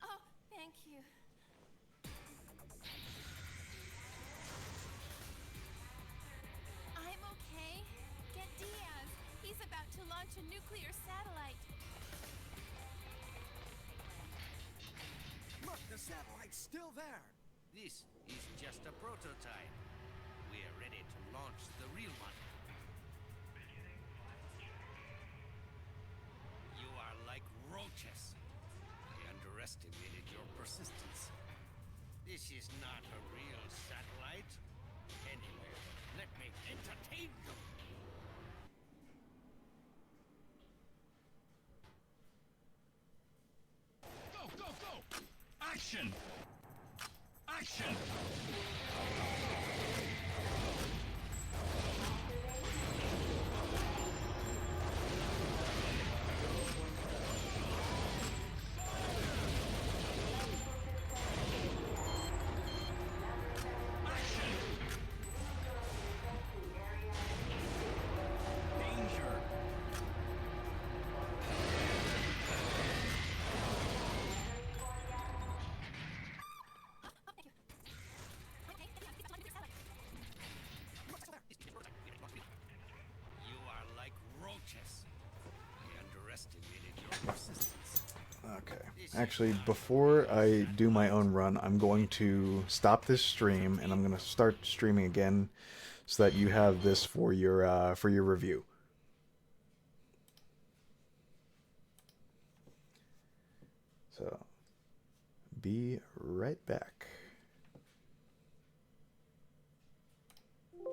Oh, thank you. I'm okay. Get Diaz. He's about to launch a nuclear satellite. Look, the satellite's still there. This is just a prototype. We are ready to launch the real one. You are like roaches. I underestimated your persistence. This is not a real satellite. Anyway, let me entertain you. Go, go, go! Action! Action! Action! Danger! You are like roaches. I underestimated your persistence. Okay. Actually, before I do my own run, I'm going to stop this stream and I'm going to start streaming again so that you have this for your review. So, be right back.